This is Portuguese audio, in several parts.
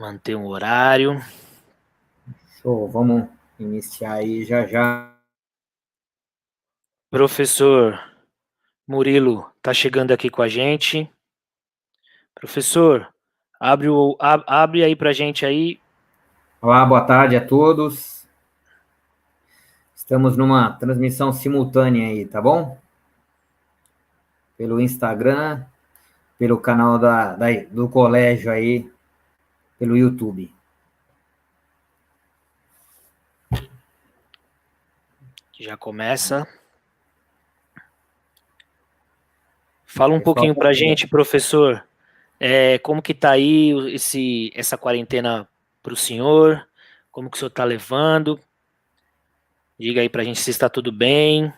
Manter um horário. Show, vamos iniciar aí já já. Professor Murilo está chegando aqui com a gente. Professor, abre aí para a gente aí. Olá, boa tarde a todos. Estamos numa transmissão simultânea aí, tá bom? Pelo Instagram, pelo canal do colégio aí, pelo YouTube. Já começa. Fala um Pessoal, pouquinho para a gente, professor. Como que tá aí essa quarentena para o senhor? Como que o senhor está levando? Diga aí para a gente se está tudo bem,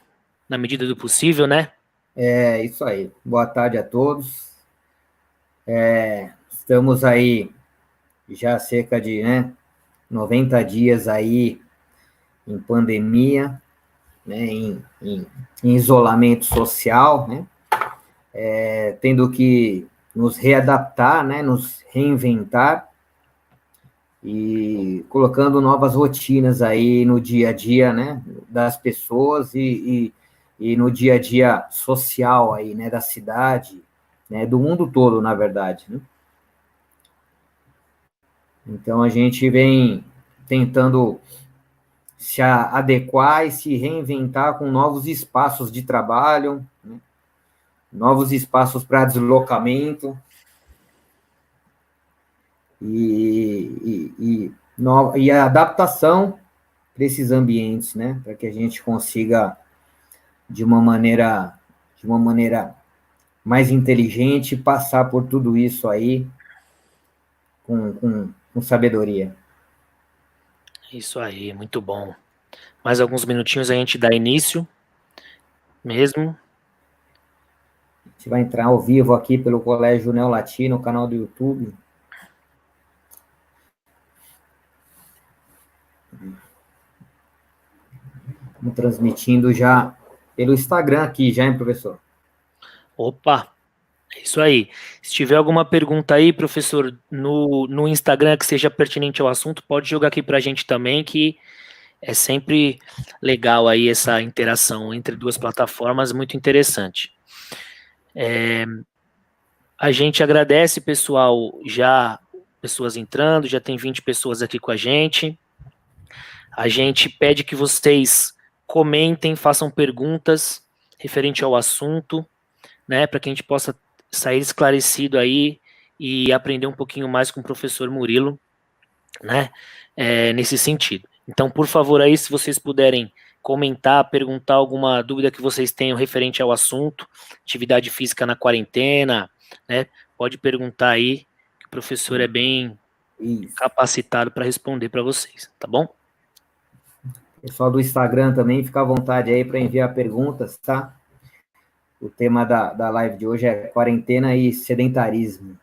na medida do possível, né? É isso aí. Boa tarde a todos. Estamos aí já há cerca de 90 dias aí em pandemia, né, em isolamento social, né? Tendo que nos readaptar, né, nos reinventar e colocando novas rotinas aí no dia a dia, né, das pessoas e no dia a dia social aí, né, da cidade, né, do mundo todo, na verdade, né? Então a gente vem tentando se adequar e se reinventar com novos espaços de trabalho, né, novos espaços para deslocamento, e a adaptação para esses ambientes, né? Para que a gente consiga, de uma maneira mais inteligente, passar por tudo isso aí com sabedoria. Isso aí, muito bom. Mais alguns minutinhos a gente dá início mesmo. A gente vai entrar ao vivo aqui pelo Colégio Neolatino, canal do YouTube. Estamos transmitindo já pelo Instagram aqui, já, hein, professor? Opa, é isso aí. Se tiver alguma pergunta aí, professor, no Instagram que seja pertinente ao assunto, pode jogar aqui para a gente também, que é sempre legal aí essa interação entre duas plataformas, muito interessante. A gente agradece, pessoal, já pessoas entrando, já tem 20 pessoas aqui com a gente. A gente pede que vocês comentem, façam perguntas referente ao assunto, né, para que a gente possa sair esclarecido aí e aprender um pouquinho mais com o professor Murilo, né, nesse sentido. Então, por favor, aí, se vocês puderem comentar, perguntar alguma dúvida que vocês tenham referente ao assunto, atividade física na quarentena, né, pode perguntar aí, que o professor é bem Isso. capacitado para responder para vocês, tá bom? Pessoal do Instagram também, fica à vontade aí para enviar perguntas, tá? O tema da live de hoje é quarentena e sedentarismo.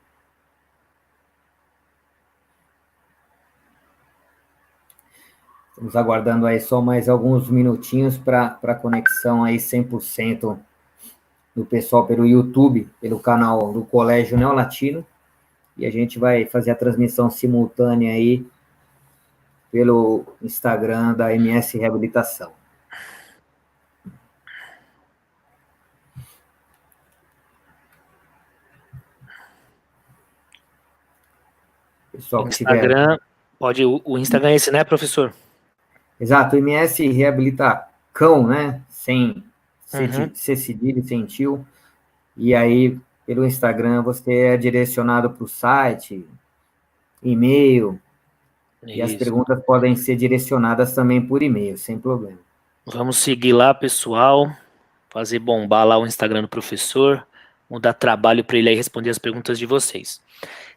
Estamos aguardando aí só mais alguns minutinhos para a conexão aí 100% do pessoal pelo YouTube, pelo canal do Colégio Neolatino. E a gente vai fazer a transmissão simultânea aí pelo Instagram da MS Reabilitação. Pessoal que tiver... Instagram, o Instagram é esse, né, professor? Exato, MS Reabilitacão, né? Sem Uhum. ser cedilha e sem tio. E aí, pelo Instagram, você é direcionado para o site, e-mail, e as Isso. perguntas podem ser direcionadas também por e-mail, sem problema. Vamos seguir lá, pessoal, fazer bombar lá o Instagram do professor, vamos dar trabalho para ele aí responder as perguntas de vocês.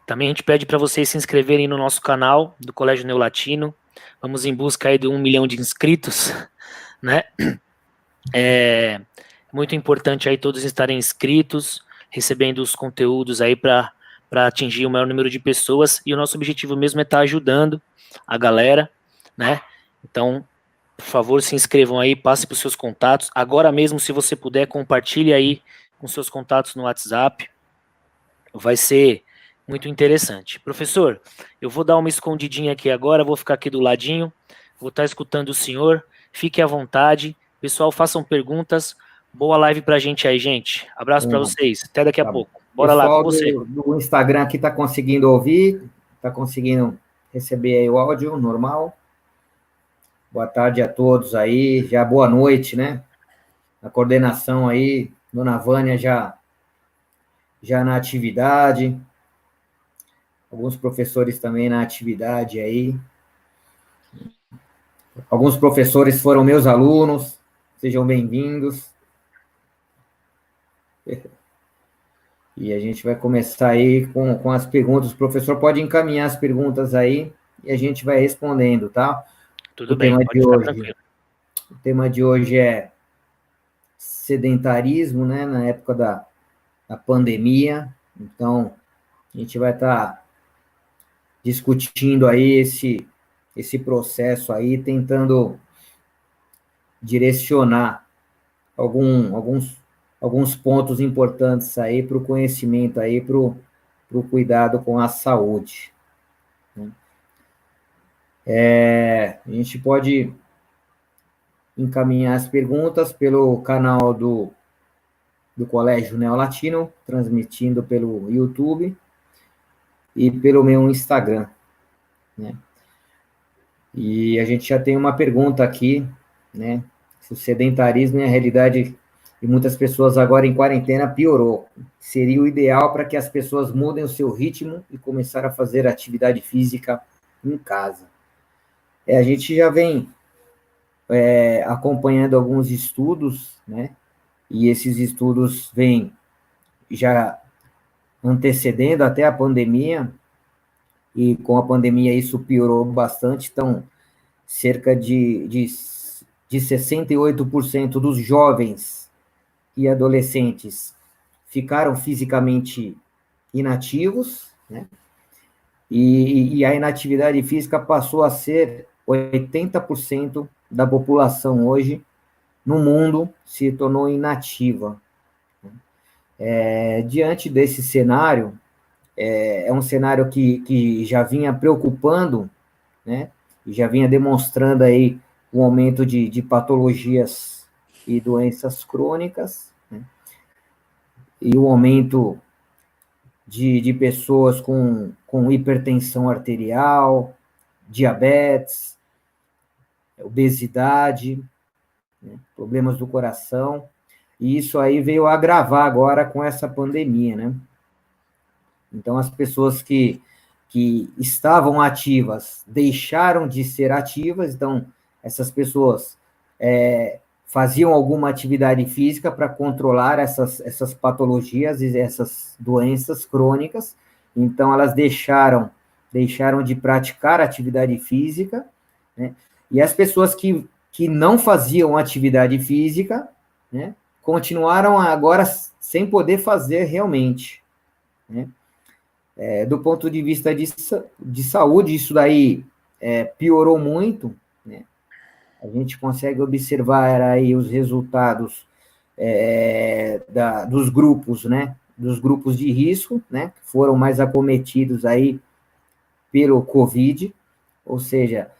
Também a gente pede para vocês se inscreverem no nosso canal do Colégio Neolatino. Vamos em busca aí de 1 milhão de inscritos, né? É muito importante aí todos estarem inscritos, recebendo os conteúdos aí para atingir o maior número de pessoas. E o nosso objetivo mesmo é estar ajudando a galera, né? Então, por favor, se inscrevam aí, passe para os seus contatos. Agora mesmo, se você puder, compartilhe aí com seus contatos no WhatsApp. Vai ser Muito interessante. Professor, eu vou dar uma escondidinha aqui agora, vou ficar aqui do ladinho, vou estar escutando o senhor. Fique à vontade. Pessoal, façam perguntas. Boa live pra gente aí, gente. Abraço para Bom, vocês. Até daqui a tá bom. pouco. O Bora lá, com pessoal você. do Instagram aqui está conseguindo ouvir, está conseguindo receber aí o áudio normal. Boa tarde a todos aí, já boa noite, né? A coordenação aí, Dona Vânia já na atividade, alguns professores também na atividade aí. Alguns professores foram meus alunos, sejam bem-vindos. E a gente vai começar aí com as perguntas. O professor pode encaminhar as perguntas aí e a gente vai respondendo, tá? O Tudo bem, tema pode de ficar hoje, tranquilo. o tema de hoje é sedentarismo, né? Na época da pandemia. Então, a gente vai estar discutindo aí esse processo aí, tentando direcionar alguns pontos importantes aí para o conhecimento aí, para o cuidado com a saúde. A gente pode encaminhar as perguntas pelo canal do Colégio Neolatino, transmitindo pelo YouTube e pelo meu Instagram, né? E a gente já tem uma pergunta aqui, né? Se o sedentarismo é a realidade de muitas pessoas agora em quarentena piorou. Seria o ideal para que as pessoas mudem o seu ritmo e começar a fazer atividade física em casa. A gente já vem acompanhando alguns estudos, né? E esses estudos vêm já antecedendo até a pandemia, e com a pandemia isso piorou bastante, então cerca de 68% dos jovens e adolescentes ficaram fisicamente inativos, né? E a inatividade física passou a ser 80% da população hoje no mundo se tornou inativa. Diante desse cenário, é um cenário que já vinha preocupando, né? E já vinha demonstrando aí um aumento de patologias e doenças crônicas, né? E o aumento de pessoas com hipertensão arterial, diabetes, obesidade, né? Problemas do coração, e isso aí veio agravar agora com essa pandemia, né? Então, as pessoas que estavam ativas deixaram de ser ativas, então, essas pessoas faziam alguma atividade física para controlar essas patologias e essas doenças crônicas, então, elas deixaram de praticar atividade física, né? E as pessoas que não faziam atividade física, né, continuaram agora sem poder fazer realmente, né? Do ponto de vista de saúde, isso daí piorou muito, né? A gente consegue observar aí os resultados dos grupos, né? Dos grupos de risco, né? Que foram mais acometidos aí pelo Covid, ou seja,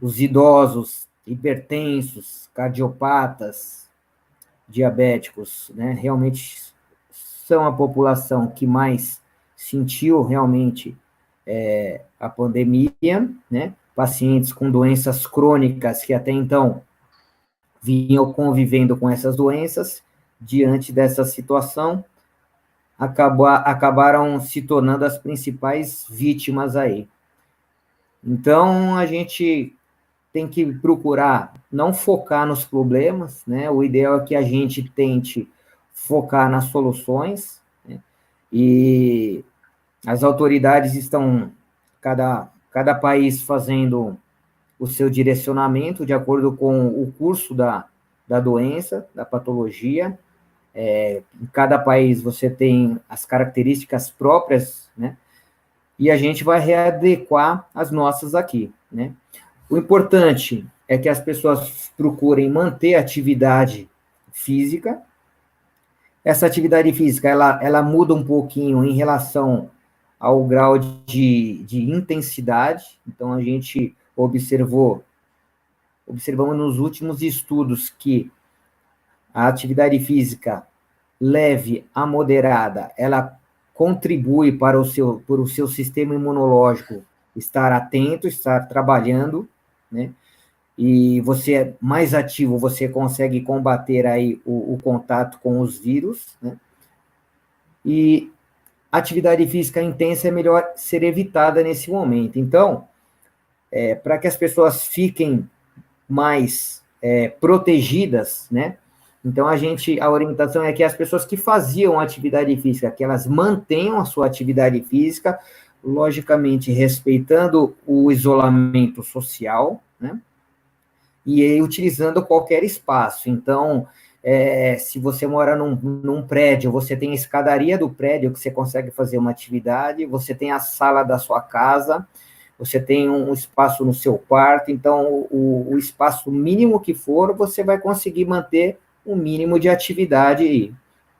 os idosos, hipertensos, cardiopatas, diabéticos, né? Realmente são a população que mais sentiu realmente a pandemia, né? Pacientes com doenças crônicas que até então vinham convivendo com essas doenças, diante dessa situação, acabaram se tornando as principais vítimas aí. Então, a gente tem que procurar não focar nos problemas, né? O ideal é que a gente tente focar nas soluções, né? E as autoridades estão, cada país fazendo o seu direcionamento de acordo com o curso da doença, da patologia. Em cada país você tem as características próprias, né? E a gente vai readequar as nossas aqui, né? O importante é que as pessoas procurem manter a atividade física. Essa atividade física, ela muda um pouquinho em relação ao grau de intensidade. Então, a gente observamos nos últimos estudos que a atividade física leve a moderada, ela contribui para o seu sistema imunológico estar atento, estar trabalhando, né? E você é mais ativo, você consegue combater aí o contato com os vírus, né? E atividade física intensa é melhor ser evitada nesse momento. Então, para que as pessoas fiquem mais protegidas, né? Então, a orientação é que as pessoas que faziam atividade física, que elas mantenham a sua atividade física, logicamente respeitando o isolamento social, né? E utilizando qualquer espaço. Então, se você mora num prédio, você tem a escadaria do prédio que você consegue fazer uma atividade, você tem a sala da sua casa, você tem um espaço no seu quarto, então o espaço mínimo que for, você vai conseguir manter um mínimo de atividade aí,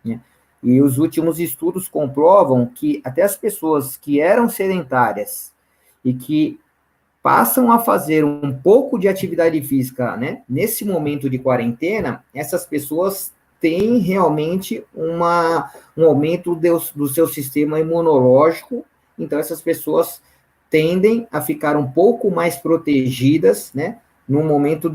né? E os últimos estudos comprovam que até as pessoas que eram sedentárias e que passam a fazer um pouco de atividade física, né, nesse momento de quarentena, essas pessoas têm realmente um aumento do seu sistema imunológico, então essas pessoas tendem a ficar um pouco mais protegidas, né, no momento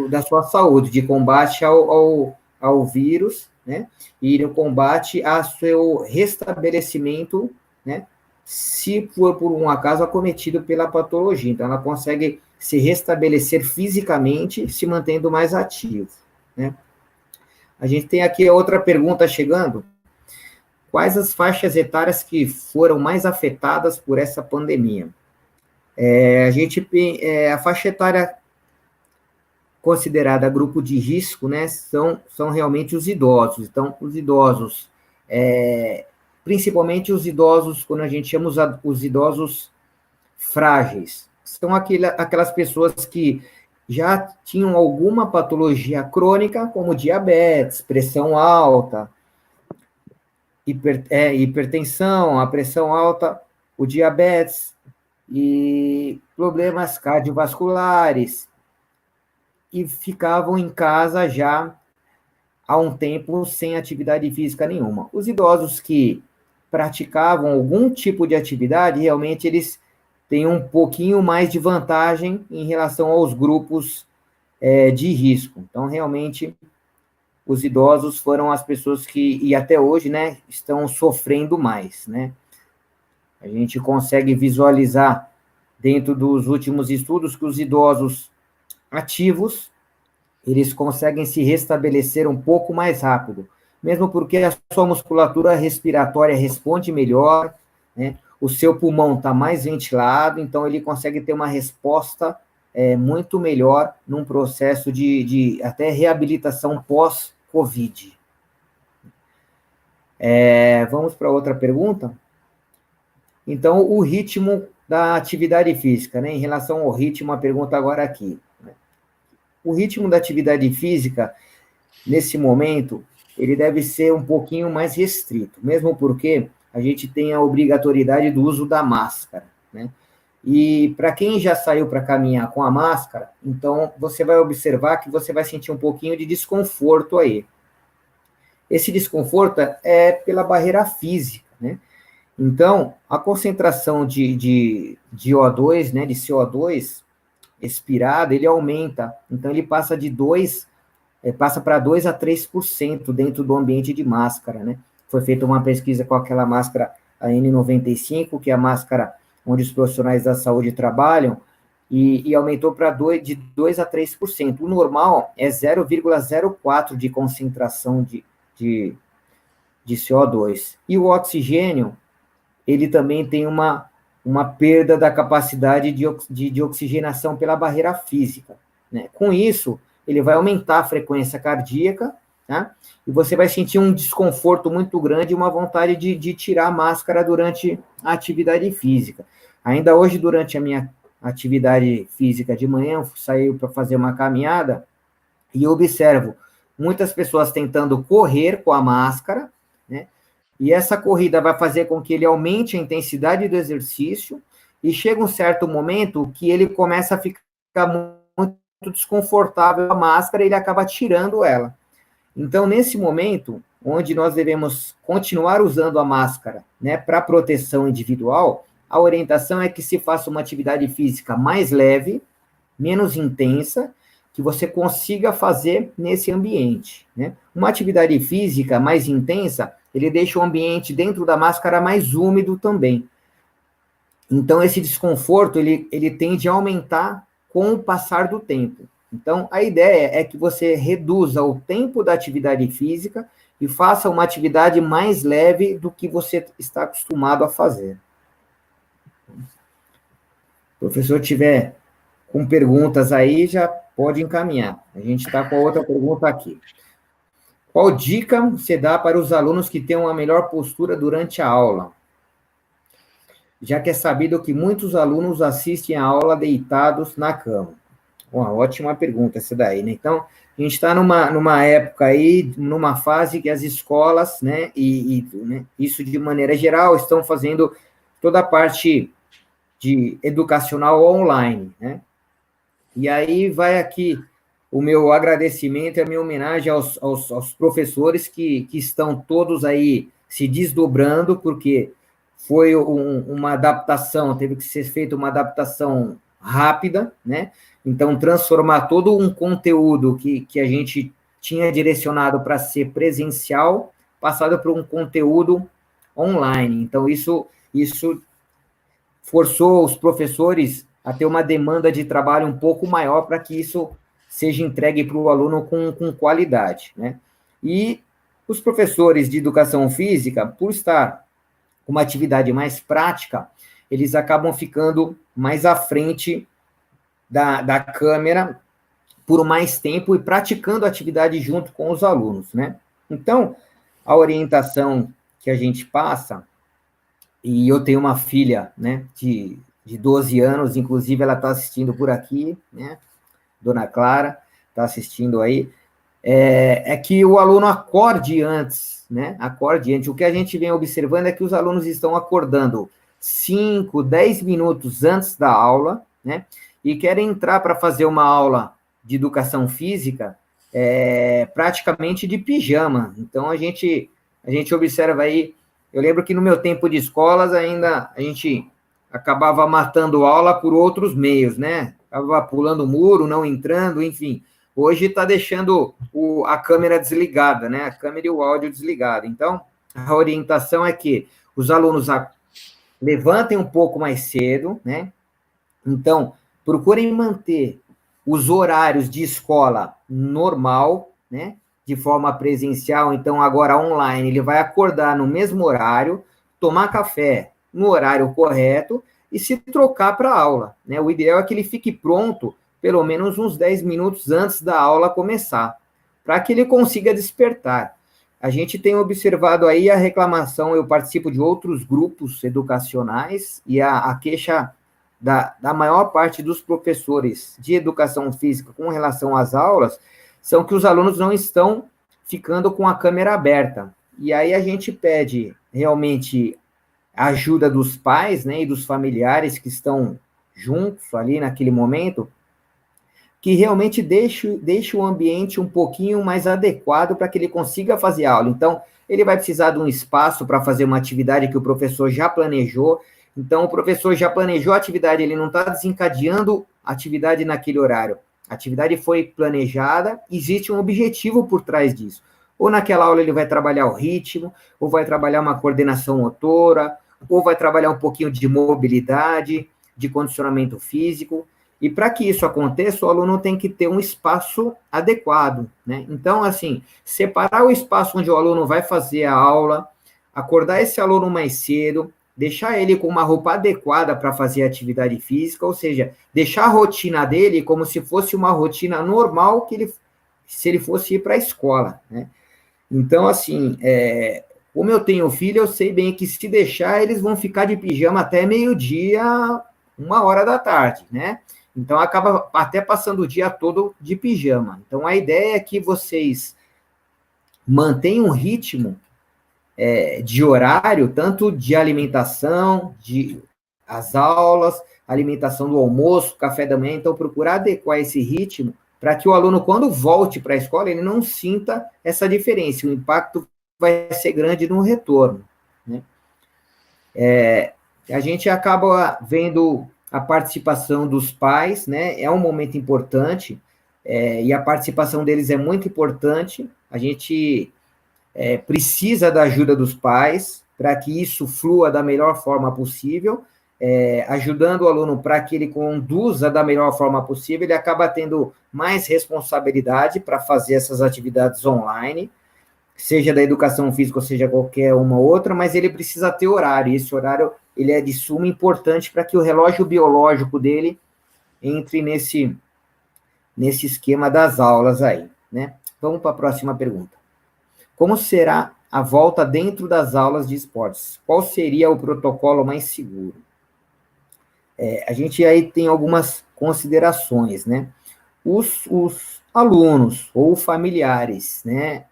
da sua saúde, de combate ao vírus, né, e no combate ao seu restabelecimento, né, se for por um acaso acometido pela patologia. Então, ela consegue se restabelecer fisicamente, se mantendo mais ativo, né? A gente tem aqui outra pergunta chegando. Quais as faixas etárias que foram mais afetadas por essa pandemia? A faixa etária considerada grupo de risco, né, são realmente os idosos. Então, os idosos, principalmente os idosos, quando a gente chama os idosos frágeis, são aquelas pessoas que já tinham alguma patologia crônica, como diabetes, pressão alta, hipertensão, a pressão alta, o diabetes e problemas cardiovasculares, e ficavam em casa já há um tempo sem atividade física nenhuma. Os idosos que praticavam algum tipo de atividade, realmente eles têm um pouquinho mais de vantagem em relação aos grupos de risco. Então, realmente, os idosos foram as pessoas que, e até hoje, né, estão sofrendo mais, né? A gente consegue visualizar, dentro dos últimos estudos, que os idosos ativos, eles conseguem se restabelecer um pouco mais rápido, mesmo porque a sua musculatura respiratória responde melhor, né? O seu pulmão está mais ventilado, então ele consegue ter uma resposta muito melhor num processo de até reabilitação pós-Covid. Vamos para outra pergunta? Então, o ritmo da atividade física, né? Em relação ao ritmo, a pergunta agora aqui. O ritmo da atividade física, nesse momento, ele deve ser um pouquinho mais restrito, mesmo porque a gente tem a obrigatoriedade do uso da máscara, né? E para quem já saiu para caminhar com a máscara, então você vai observar que você vai sentir um pouquinho de desconforto aí. Esse desconforto é pela barreira física, né? Então, a concentração de O2, né, de CO2 expirado, ele aumenta. Então, ele passa passa para 2 a 3% dentro do ambiente de máscara, né? Foi feita uma pesquisa com aquela máscara, a N95, que é a máscara onde os profissionais da saúde trabalham, e aumentou de 2 a 3%. O normal é 0,04 de concentração de CO2. E o oxigênio, ele também tem uma perda da capacidade de oxigenação pela barreira física, né? Com isso, ele vai aumentar a frequência cardíaca, tá? E você vai sentir um desconforto muito grande e uma vontade de tirar a máscara durante a atividade física. Ainda hoje, durante a minha atividade física de manhã, eu saí para fazer uma caminhada e eu observo muitas pessoas tentando correr com a máscara, né? e essa corrida vai fazer com que ele aumente a intensidade do exercício, e chega um certo momento que ele começa a ficar muito desconfortável com a máscara, e ele acaba tirando ela. Então, nesse momento, onde nós devemos continuar usando a máscara, né, para proteção individual, a orientação é que se faça uma atividade física mais leve, menos intensa, que você consiga fazer nesse ambiente, né? Uma atividade física mais intensa, ele deixa o ambiente dentro da máscara mais úmido também. Então, esse desconforto, ele tende a aumentar com o passar do tempo. Então, a ideia é que você reduza o tempo da atividade física e faça uma atividade mais leve do que você está acostumado a fazer. Se o professor tiver com perguntas aí, já pode encaminhar. A gente está com a outra pergunta aqui. Qual dica você dá para os alunos que tenham uma melhor postura durante a aula? Já que é sabido que muitos alunos assistem a aula deitados na cama. Uma ótima pergunta essa daí, né? Então, a gente está numa época aí, numa fase que as escolas, né, né, isso de maneira geral, estão fazendo toda a parte de educacional online, né? E aí vai aqui o meu agradecimento e a minha homenagem aos professores que estão todos aí se desdobrando, porque foi uma adaptação, teve que ser feita uma adaptação rápida, né? Então, transformar todo um conteúdo que a gente tinha direcionado para ser presencial, passado para um conteúdo online. Então, isso forçou os professores a ter uma demanda de trabalho um pouco maior para que isso seja entregue para o aluno com qualidade, né? E os professores de educação física, por estar com uma atividade mais prática, eles acabam ficando mais à frente da câmera por mais tempo e praticando a atividade junto com os alunos, né? Então, a orientação que a gente passa, e eu tenho uma filha, né, de 12 anos, inclusive ela está assistindo por aqui, né? Dona Clara está assistindo aí, é que o aluno acorde antes, né? Acorde antes. O que a gente vem observando é que os alunos estão acordando 5, 10 minutos antes da aula, né? E querem entrar para fazer uma aula de educação física praticamente de pijama. Então, a gente observa aí, eu lembro que no meu tempo de escolas ainda a gente acabava matando aula por outros meios, né? Acabava pulando o muro, não entrando, enfim. Hoje está deixando a câmera desligada, né? A câmera e o áudio desligado. Então, a orientação é que os alunos levantem um pouco mais cedo, né? Então, procurem manter os horários de escola normal, né? De forma presencial, então agora online, ele vai acordar no mesmo horário, tomar café no horário correto e se trocar para a aula, né? O ideal é que ele fique pronto pelo menos uns 10 minutos antes da aula começar, para que ele consiga despertar. A gente tem observado aí a reclamação, eu participo de outros grupos educacionais, e a queixa da maior parte dos professores de educação física com relação às aulas, são que os alunos não estão ficando com a câmera aberta. E aí a gente pede realmente a ajuda dos pais, né, e dos familiares que estão juntos ali naquele momento, que realmente deixe o ambiente um pouquinho mais adequado para que ele consiga fazer aula. Então, ele vai precisar de um espaço para fazer uma atividade que o professor já planejou. Então, o professor já planejou a atividade, ele não está desencadeando a atividade naquele horário. A atividade foi planejada, existe um objetivo por trás disso. Ou naquela aula ele vai trabalhar o ritmo, ou vai trabalhar uma coordenação motora, ou vai trabalhar um pouquinho de mobilidade, de condicionamento físico. E para que isso aconteça, o aluno tem que ter um espaço adequado, né? Então, assim, separar o espaço onde o aluno vai fazer a aula, acordar esse aluno mais cedo, deixar ele com uma roupa adequada para fazer atividade física, ou seja, deixar a rotina dele como se fosse uma rotina normal se ele fosse ir para a escola, né? Então, assim, como eu tenho filho, eu sei bem que se deixar, eles vão ficar de pijama até meio-dia, 1h da tarde, né? Então, acaba até passando o dia todo de pijama. Então, a ideia é que vocês mantenham um ritmo de horário, tanto de alimentação, de as aulas, alimentação do almoço, café da manhã, então procurar adequar esse ritmo para que o aluno, quando volte para a escola, ele não sinta essa diferença, o impacto vai ser grande no retorno, né? A gente acaba vendo a participação dos pais, né? É um momento importante, e a participação deles é muito importante. A gente precisa da ajuda dos pais para que isso flua da melhor forma possível, ajudando o aluno para que ele conduza da melhor forma possível, ele acaba tendo mais responsabilidade para fazer essas atividades online, seja da educação física ou seja qualquer uma outra, mas ele precisa ter horário, e esse horário ele é de suma importância para que o relógio biológico dele entre nesse esquema das aulas aí, né? Vamos para a próxima pergunta. Como será a volta dentro das aulas de esportes? Qual seria o protocolo mais seguro? A gente aí tem algumas considerações, né? Os alunos ou familiares, né,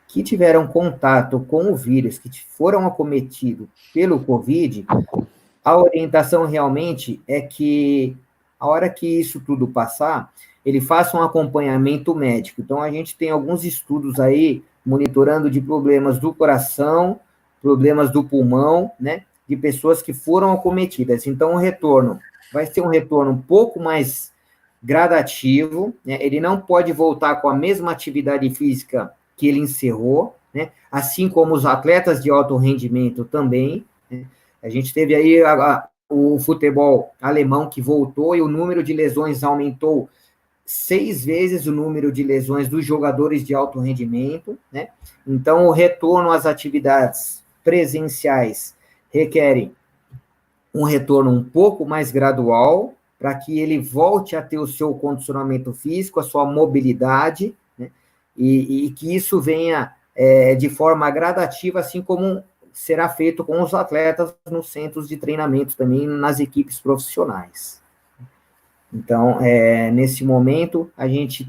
que tiveram contato com o vírus, que foram acometidos pelo Covid, a orientação realmente é que, a hora que isso tudo passar, ele faça um acompanhamento médico. Então, a gente tem alguns estudos aí, monitorando de problemas do coração, problemas do pulmão, né, de pessoas que foram acometidas. Então, o retorno vai ser um retorno um pouco mais gradativo, né, ele não pode voltar com a mesma atividade física que ele encerrou, né, assim como os atletas de alto rendimento também, né. A gente teve aí o futebol alemão que voltou e o número de lesões aumentou 6 vezes o número de lesões dos jogadores de alto rendimento, né? Então, o retorno às atividades presenciais requerem um retorno um pouco mais gradual, para que ele volte a ter o seu condicionamento físico, a sua mobilidade, né? E que isso venha de forma gradativa, assim como será feito com os atletas nos centros de treinamento também, nas equipes profissionais. Então, nesse momento, a gente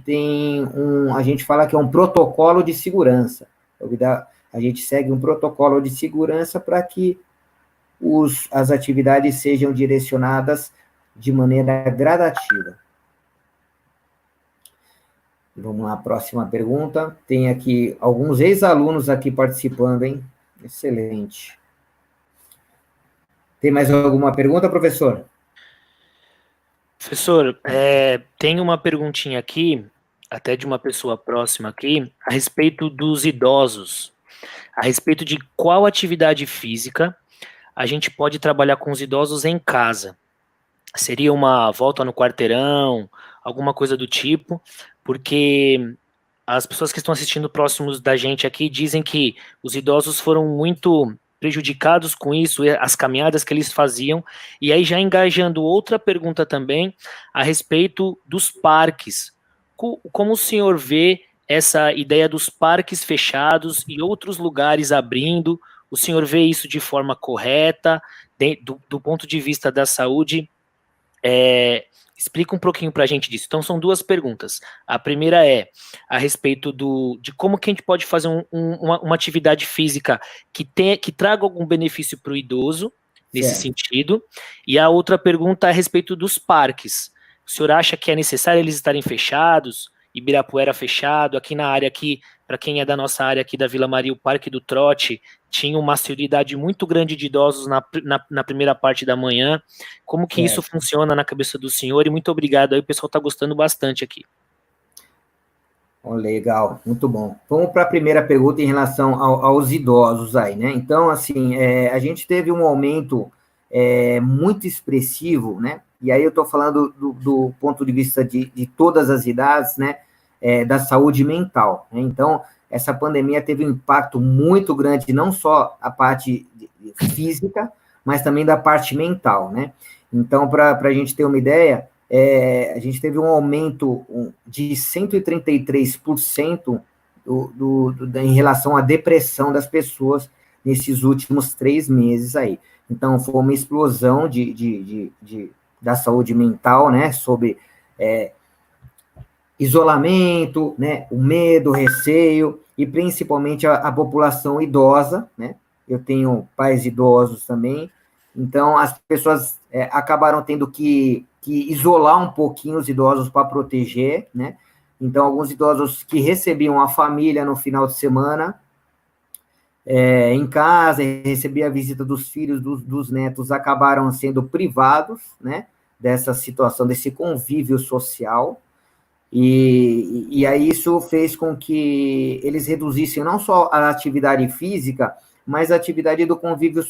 fala que é um protocolo de segurança. A gente segue um protocolo de segurança para que as atividades sejam direcionadas de maneira gradativa. Vamos lá, próxima pergunta. Tem aqui alguns ex-alunos aqui participando, hein? Excelente. Tem mais alguma pergunta, professor? Professor, tem uma perguntinha aqui, até de uma pessoa próxima aqui, a respeito dos idosos, a respeito de qual atividade física a gente pode trabalhar com os idosos em casa. Seria uma volta no quarteirão, alguma coisa do tipo, porque as pessoas que estão assistindo próximos da gente aqui dizem que os idosos foram muito prejudicados com isso, as caminhadas que eles faziam, e aí já engajando outra pergunta também a respeito dos parques. Como o senhor vê essa ideia dos parques fechados e outros lugares abrindo? O senhor vê isso de forma correta, do ponto de vista da saúde? Explica um pouquinho para a gente disso. Então, são duas perguntas. A primeira é a respeito de como que a gente pode fazer uma atividade física que traga algum benefício para o idoso, nesse sentido. E a outra pergunta é a respeito dos parques. O senhor acha que é necessário eles estarem fechados? Ibirapuera fechado, aqui na área aqui, para quem é da nossa área aqui da Vila Maria, o Parque do Trote tinha uma assiduidade muito grande de idosos na primeira parte da manhã. Como que isso funciona na cabeça do senhor? E muito obrigado aí, o pessoal está gostando bastante aqui. Oh, legal, muito bom. Vamos para a primeira pergunta em relação aos idosos aí, né? Então, assim, a gente teve um aumento muito expressivo, né? E aí eu estou falando do ponto de vista de todas as idades, né? Da saúde mental, né? Então, essa pandemia teve um impacto muito grande, não só a parte física, mas também da parte mental, né? Então, para a gente ter uma ideia, a gente teve um aumento de 133% em relação à depressão das pessoas nesses últimos 3 meses aí. Então, foi uma explosão da saúde mental, né, sobre isolamento, né, o medo, o receio, e principalmente a população idosa, né? Eu tenho pais idosos também, então as pessoas acabaram tendo que isolar um pouquinho os idosos para proteger, né? Então, alguns idosos que recebiam a família no final de semana em casa, recebia a visita dos filhos, dos netos, acabaram sendo privados, né? Dessa situação, desse convívio social, e aí isso fez com que eles reduzissem não só a atividade física, mas a atividade do convívio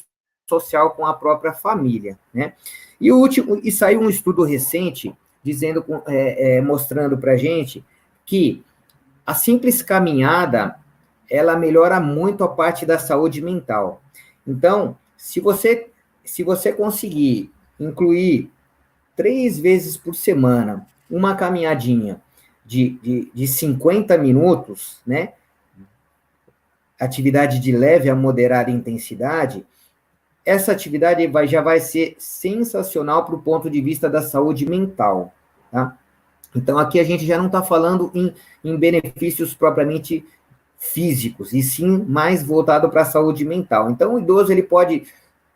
social com a própria família, né? E saiu um estudo recente dizendo, mostrando para a gente que a simples caminhada ela melhora muito a parte da saúde mental. Então, se você conseguir incluir 3 vezes por semana uma caminhadinha de 50 minutos, né? Atividade de leve a moderada intensidade, essa atividade já vai ser sensacional para o ponto de vista da saúde mental, tá? Então, aqui a gente já não está falando em benefícios propriamente físicos, e sim mais voltado para a saúde mental. Então, o idoso ele pode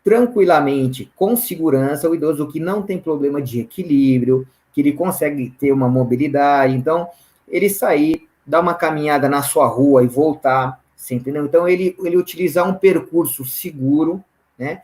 tranquilamente, com segurança, o idoso que não tem problema de equilíbrio, que ele consegue ter uma mobilidade, então, ele sair, dar uma caminhada na sua rua e voltar, você entendeu? Então, ele utilizar um percurso seguro, né?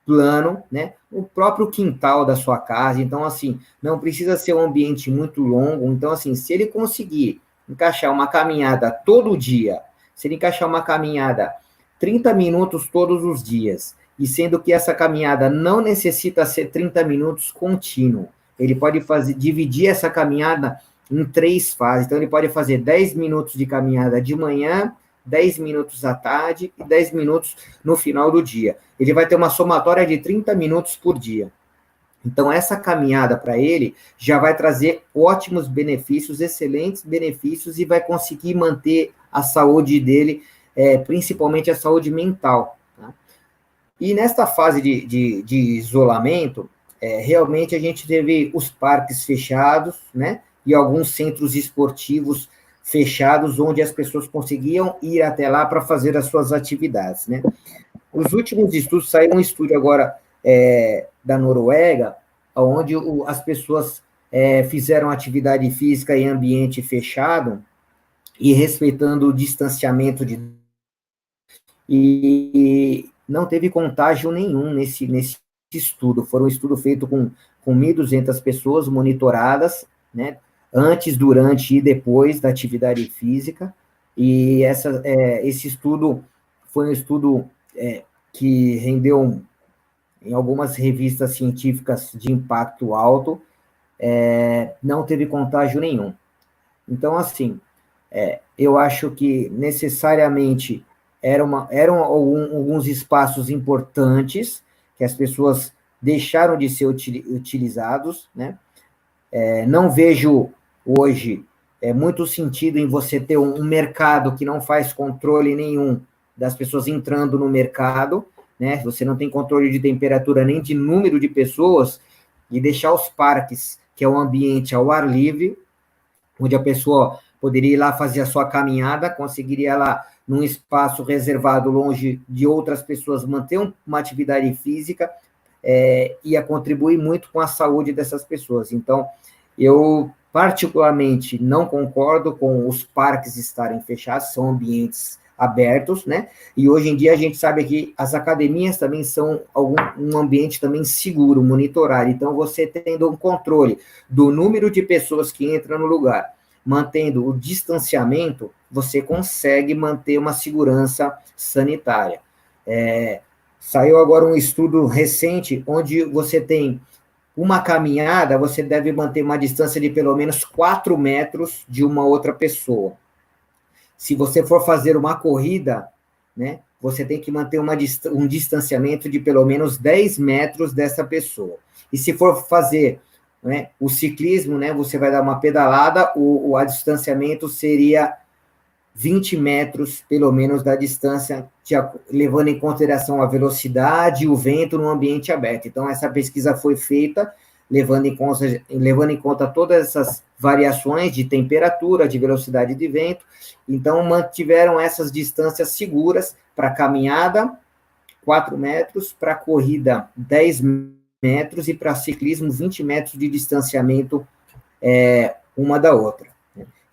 Plano, né? O próprio quintal da sua casa. Então, assim, não precisa ser um ambiente muito longo. Então, assim, se ele conseguir encaixar uma caminhada todo dia, se ele encaixar uma caminhada 30 minutos todos os dias, e sendo que essa caminhada não necessita ser 30 minutos contínuo, ele pode dividir essa caminhada em 3 fases. Então, ele pode fazer 10 minutos de caminhada de manhã, 10 minutos à tarde e 10 minutos no final do dia. Ele vai ter uma somatória de 30 minutos por dia. Então, essa caminhada para ele já vai trazer ótimos benefícios, excelentes benefícios, e vai conseguir manter a saúde dele, principalmente a saúde mental. Tá? E nesta fase de isolamento, realmente a gente teve os parques fechados, né? E alguns centros esportivos fechados, onde as pessoas conseguiam ir até lá para fazer as suas atividades, né? Os últimos estudos, saiu um estudo agora da Noruega, onde as pessoas fizeram atividade física em ambiente fechado e respeitando o distanciamento e não teve contágio nenhum nesse estudo. Foi um estudo feito com 1.200 pessoas monitoradas, né? Antes, durante e depois da atividade física, e esse estudo foi um estudo que rendeu em algumas revistas científicas de impacto alto, não teve contágio nenhum. Então, assim, eu acho que necessariamente eram alguns espaços importantes que as pessoas deixaram de ser utilizados, né? Não vejo hoje muito sentido em você ter um mercado que não faz controle nenhum das pessoas entrando no mercado, né? Você não tem controle de temperatura nem de número de pessoas, e deixar os parques, que é um ambiente ao ar livre, onde a pessoa poderia ir lá fazer a sua caminhada, conseguiria lá, num espaço reservado, longe de outras pessoas, manter uma atividade física, ia contribuir muito com a saúde dessas pessoas. Então, eu particularmente não concordo com os parques estarem fechados, são ambientes abertos, né? E hoje em dia a gente sabe que as academias também são um ambiente também seguro, monitorado. Então, você tendo um controle do número de pessoas que entram no lugar, mantendo o distanciamento, você consegue manter uma segurança sanitária. Saiu agora um estudo recente, onde você tem uma caminhada, você deve manter uma distância de pelo menos 4 metros de uma outra pessoa. Se você for fazer uma corrida, né, você tem que manter um distanciamento de pelo menos 10 metros dessa pessoa. E se for fazer, né, o ciclismo, né, você vai dar uma pedalada, o distanciamento seria 20 metros, pelo menos, da distância, levando em consideração a velocidade e o vento no ambiente aberto. Então, essa pesquisa foi feita levando em conta todas essas variações de temperatura, de velocidade de vento, então mantiveram essas distâncias seguras para caminhada, 4 metros, para corrida, 10 metros, e para ciclismo, 20 metros de distanciamento uma da outra.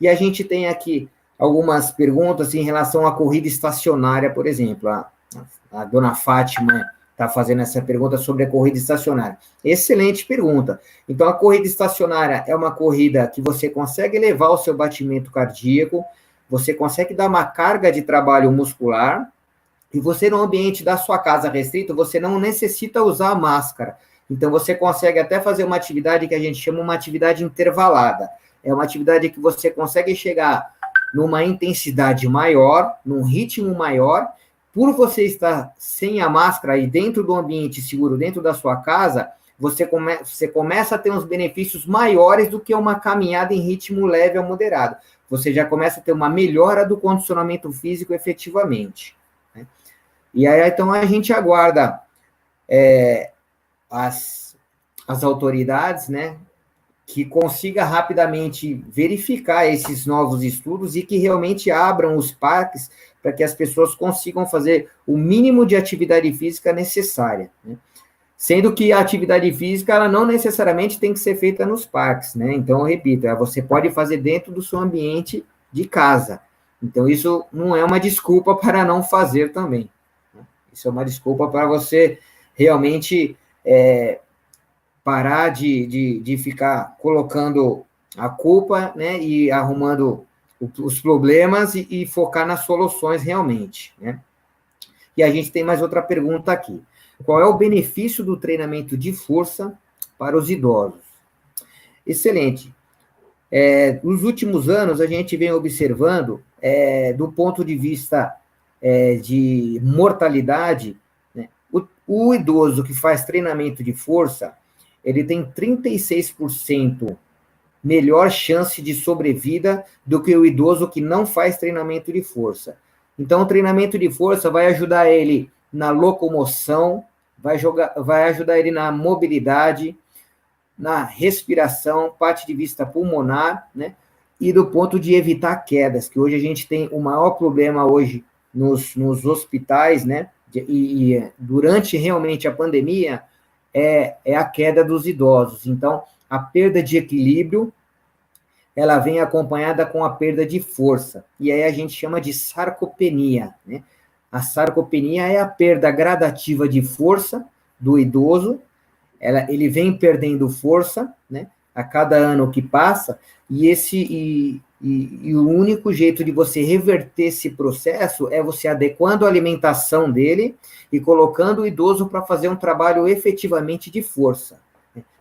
E a gente tem aqui algumas perguntas em relação à corrida estacionária, por exemplo. A dona Fátima está fazendo essa pergunta sobre a corrida estacionária. Excelente pergunta. Então, a corrida estacionária é uma corrida que você consegue elevar o seu batimento cardíaco, você consegue dar uma carga de trabalho muscular, e você, no ambiente da sua casa restrito, você não necessita usar máscara. Então, você consegue até fazer uma atividade que a gente chama uma atividade intervalada. É uma atividade que você consegue chegar numa intensidade maior, num ritmo maior, por você estar sem a máscara e dentro do ambiente seguro, dentro da sua casa, você começa a ter uns benefícios maiores do que uma caminhada em ritmo leve ou moderado. Você já começa a ter uma melhora do condicionamento físico efetivamente. Né? E aí, então, a gente aguarda as autoridades, né, que consiga rapidamente verificar esses novos estudos e que realmente abram os parques para que as pessoas consigam fazer o mínimo de atividade física necessária, né? Sendo que a atividade física, ela não necessariamente tem que ser feita nos parques, né? Então, eu repito, você pode fazer dentro do seu ambiente de casa. Então, isso não é uma desculpa para não fazer também, né? Isso é uma desculpa para você realmente parar de ficar colocando a culpa, né, e arrumando os problemas e focar nas soluções realmente, né? E a gente tem mais outra pergunta aqui. Qual é o benefício do treinamento de força para os idosos? Excelente. Nos últimos anos, a gente vem observando, do ponto de vista de mortalidade, né, o idoso que faz treinamento de força, ele tem 36% melhor chance de sobrevida do que o idoso que não faz treinamento de força. Então, o treinamento de força vai ajudar ele na locomoção, vai ajudar ele na mobilidade, na respiração, parte de vista pulmonar, né? E do ponto de evitar quedas, que hoje a gente tem o maior problema hoje nos hospitais, né? E durante realmente a pandemia, é a queda dos idosos. Então, a perda de equilíbrio, ela vem acompanhada com a perda de força. E aí a gente chama de sarcopenia, né? A sarcopenia é a perda gradativa de força do idoso. Ele vem perdendo força, né, a cada ano que passa, e o único jeito de você reverter esse processo é você adequando a alimentação dele e colocando o idoso para fazer um trabalho efetivamente de força.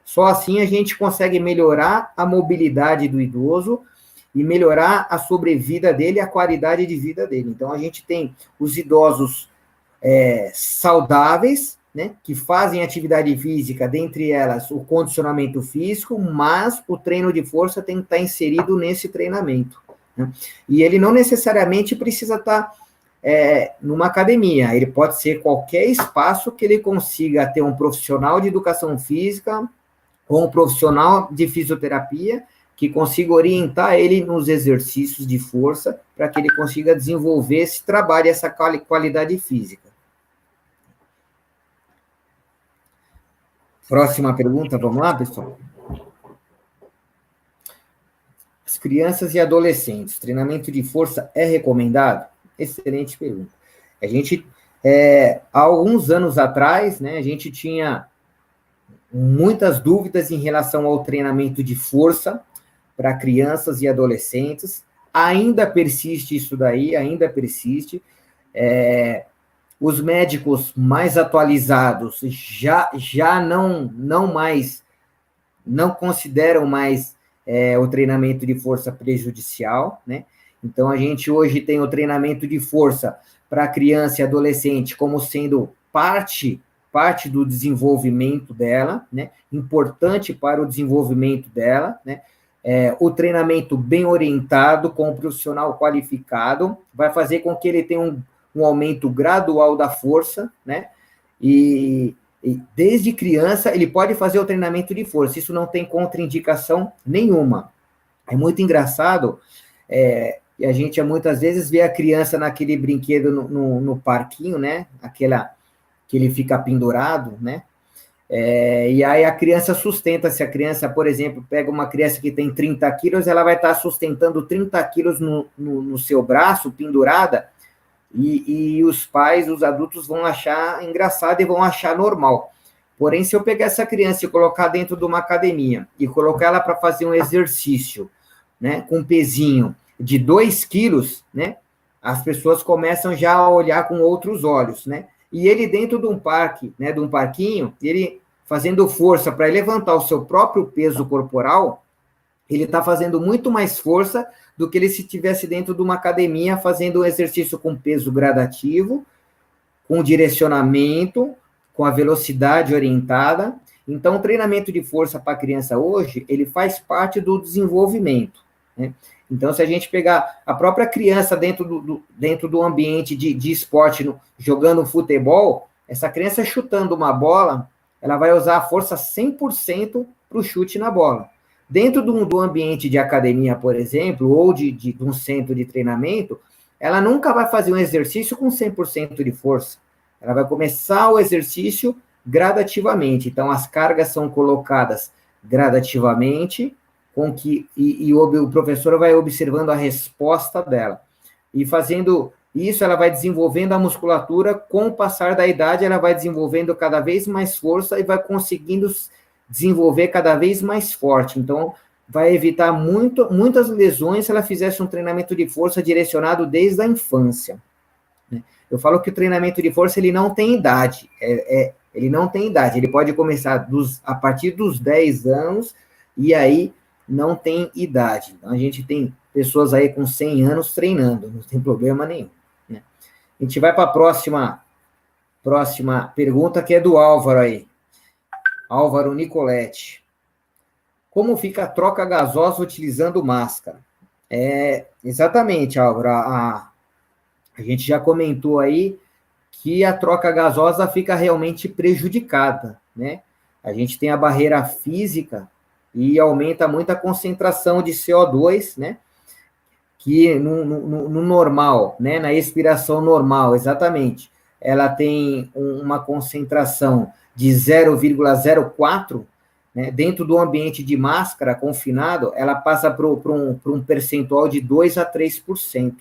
Só assim a gente consegue melhorar a mobilidade do idoso e melhorar a sobrevida dele, a qualidade de vida dele. Então, a gente tem os idosos saudáveis, né, que fazem atividade física, dentre elas o condicionamento físico, mas o treino de força tem que estar inserido nesse treinamento, né? E ele não necessariamente precisa estar numa academia, ele pode ser qualquer espaço que ele consiga ter um profissional de educação física ou um profissional de fisioterapia que consiga orientar ele nos exercícios de força para que ele consiga desenvolver esse trabalho, essa qualidade física. Próxima pergunta, vamos lá, pessoal? As crianças e adolescentes, treinamento de força é recomendado? Excelente pergunta. A gente, há alguns anos atrás, né, a gente tinha muitas dúvidas em relação ao treinamento de força para crianças e adolescentes. Ainda persiste isso daí, ainda persiste. Os médicos mais atualizados já não consideram mais o treinamento de força prejudicial, né? Então, a gente hoje tem o treinamento de força para criança e adolescente como sendo parte do desenvolvimento dela, né? Importante para o desenvolvimento dela, né? O treinamento bem orientado, com um profissional qualificado, vai fazer com que ele tenha um aumento gradual da força, né? E desde criança ele pode fazer o treinamento de força, isso não tem contraindicação nenhuma. É muito engraçado, e a gente muitas vezes vê a criança naquele brinquedo no parquinho, né? Aquela que ele fica pendurado, né? E aí a criança sustenta, se a criança, por exemplo, pega uma criança que tem 30 quilos, ela vai estar sustentando 30 quilos no seu braço, pendurada, e os pais, os adultos vão achar engraçado e vão achar normal. Porém, se eu pegar essa criança e colocar dentro de uma academia e colocar ela para fazer um exercício, né, com um pezinho de 2 quilos, né, as pessoas começam já a olhar com outros olhos, né? E ele dentro de um parque, né, de um parquinho, ele fazendo força para levantar o seu próprio peso corporal, ele está fazendo muito mais força do que ele se estivesse dentro de uma academia fazendo um exercício com peso gradativo, com direcionamento, com a velocidade orientada. Então, o treinamento de força para a criança hoje, ele faz parte do desenvolvimento, né? Então, se a gente pegar a própria criança dentro do ambiente de esporte, jogando futebol, essa criança chutando uma bola, ela vai usar a força 100% para o chute na bola. Dentro do ambiente de academia, por exemplo, ou de um centro de treinamento, ela nunca vai fazer um exercício com 100% de força. Ela vai começar o exercício gradativamente. Então, as cargas são colocadas gradativamente, o professor vai observando a resposta dela. E fazendo isso, ela vai desenvolvendo a musculatura, com o passar da idade, ela vai desenvolvendo cada vez mais força e vai conseguindo desenvolver cada vez mais forte. Então, vai evitar muitas lesões se ela fizesse um treinamento de força direcionado desde a infância. Eu falo que o treinamento de força, ele não tem idade. Ele não tem idade. Ele pode começar a partir dos 10 anos, e aí não tem idade. Então, a gente tem pessoas aí com 100 anos treinando, não tem problema nenhum, né? A gente vai para a próxima pergunta, que é do Álvaro aí. Álvaro Nicoletti. Como fica a troca gasosa utilizando máscara? Exatamente, Álvaro. A gente já comentou aí que a troca gasosa fica realmente prejudicada, né? A gente tem a barreira física e aumenta muito a concentração de CO2, né? Que no normal, né? Na expiração normal, exatamente, ela tem uma concentração de 0,04, né? Dentro do ambiente de máscara, confinado, ela passa para um percentual de 2 a 3%,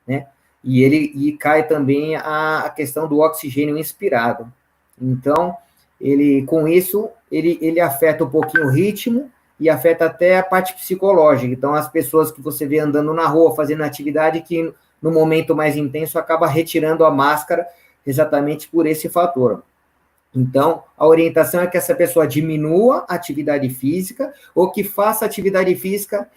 né? E cai também a questão do oxigênio inspirado. Então, com isso, ele afeta um pouquinho o ritmo e afeta até a parte psicológica. Então, as pessoas que você vê andando na rua, fazendo atividade, que no momento mais intenso acaba retirando a máscara exatamente por esse fator. Então, a orientação é que essa pessoa diminua a atividade física ou que faça atividade física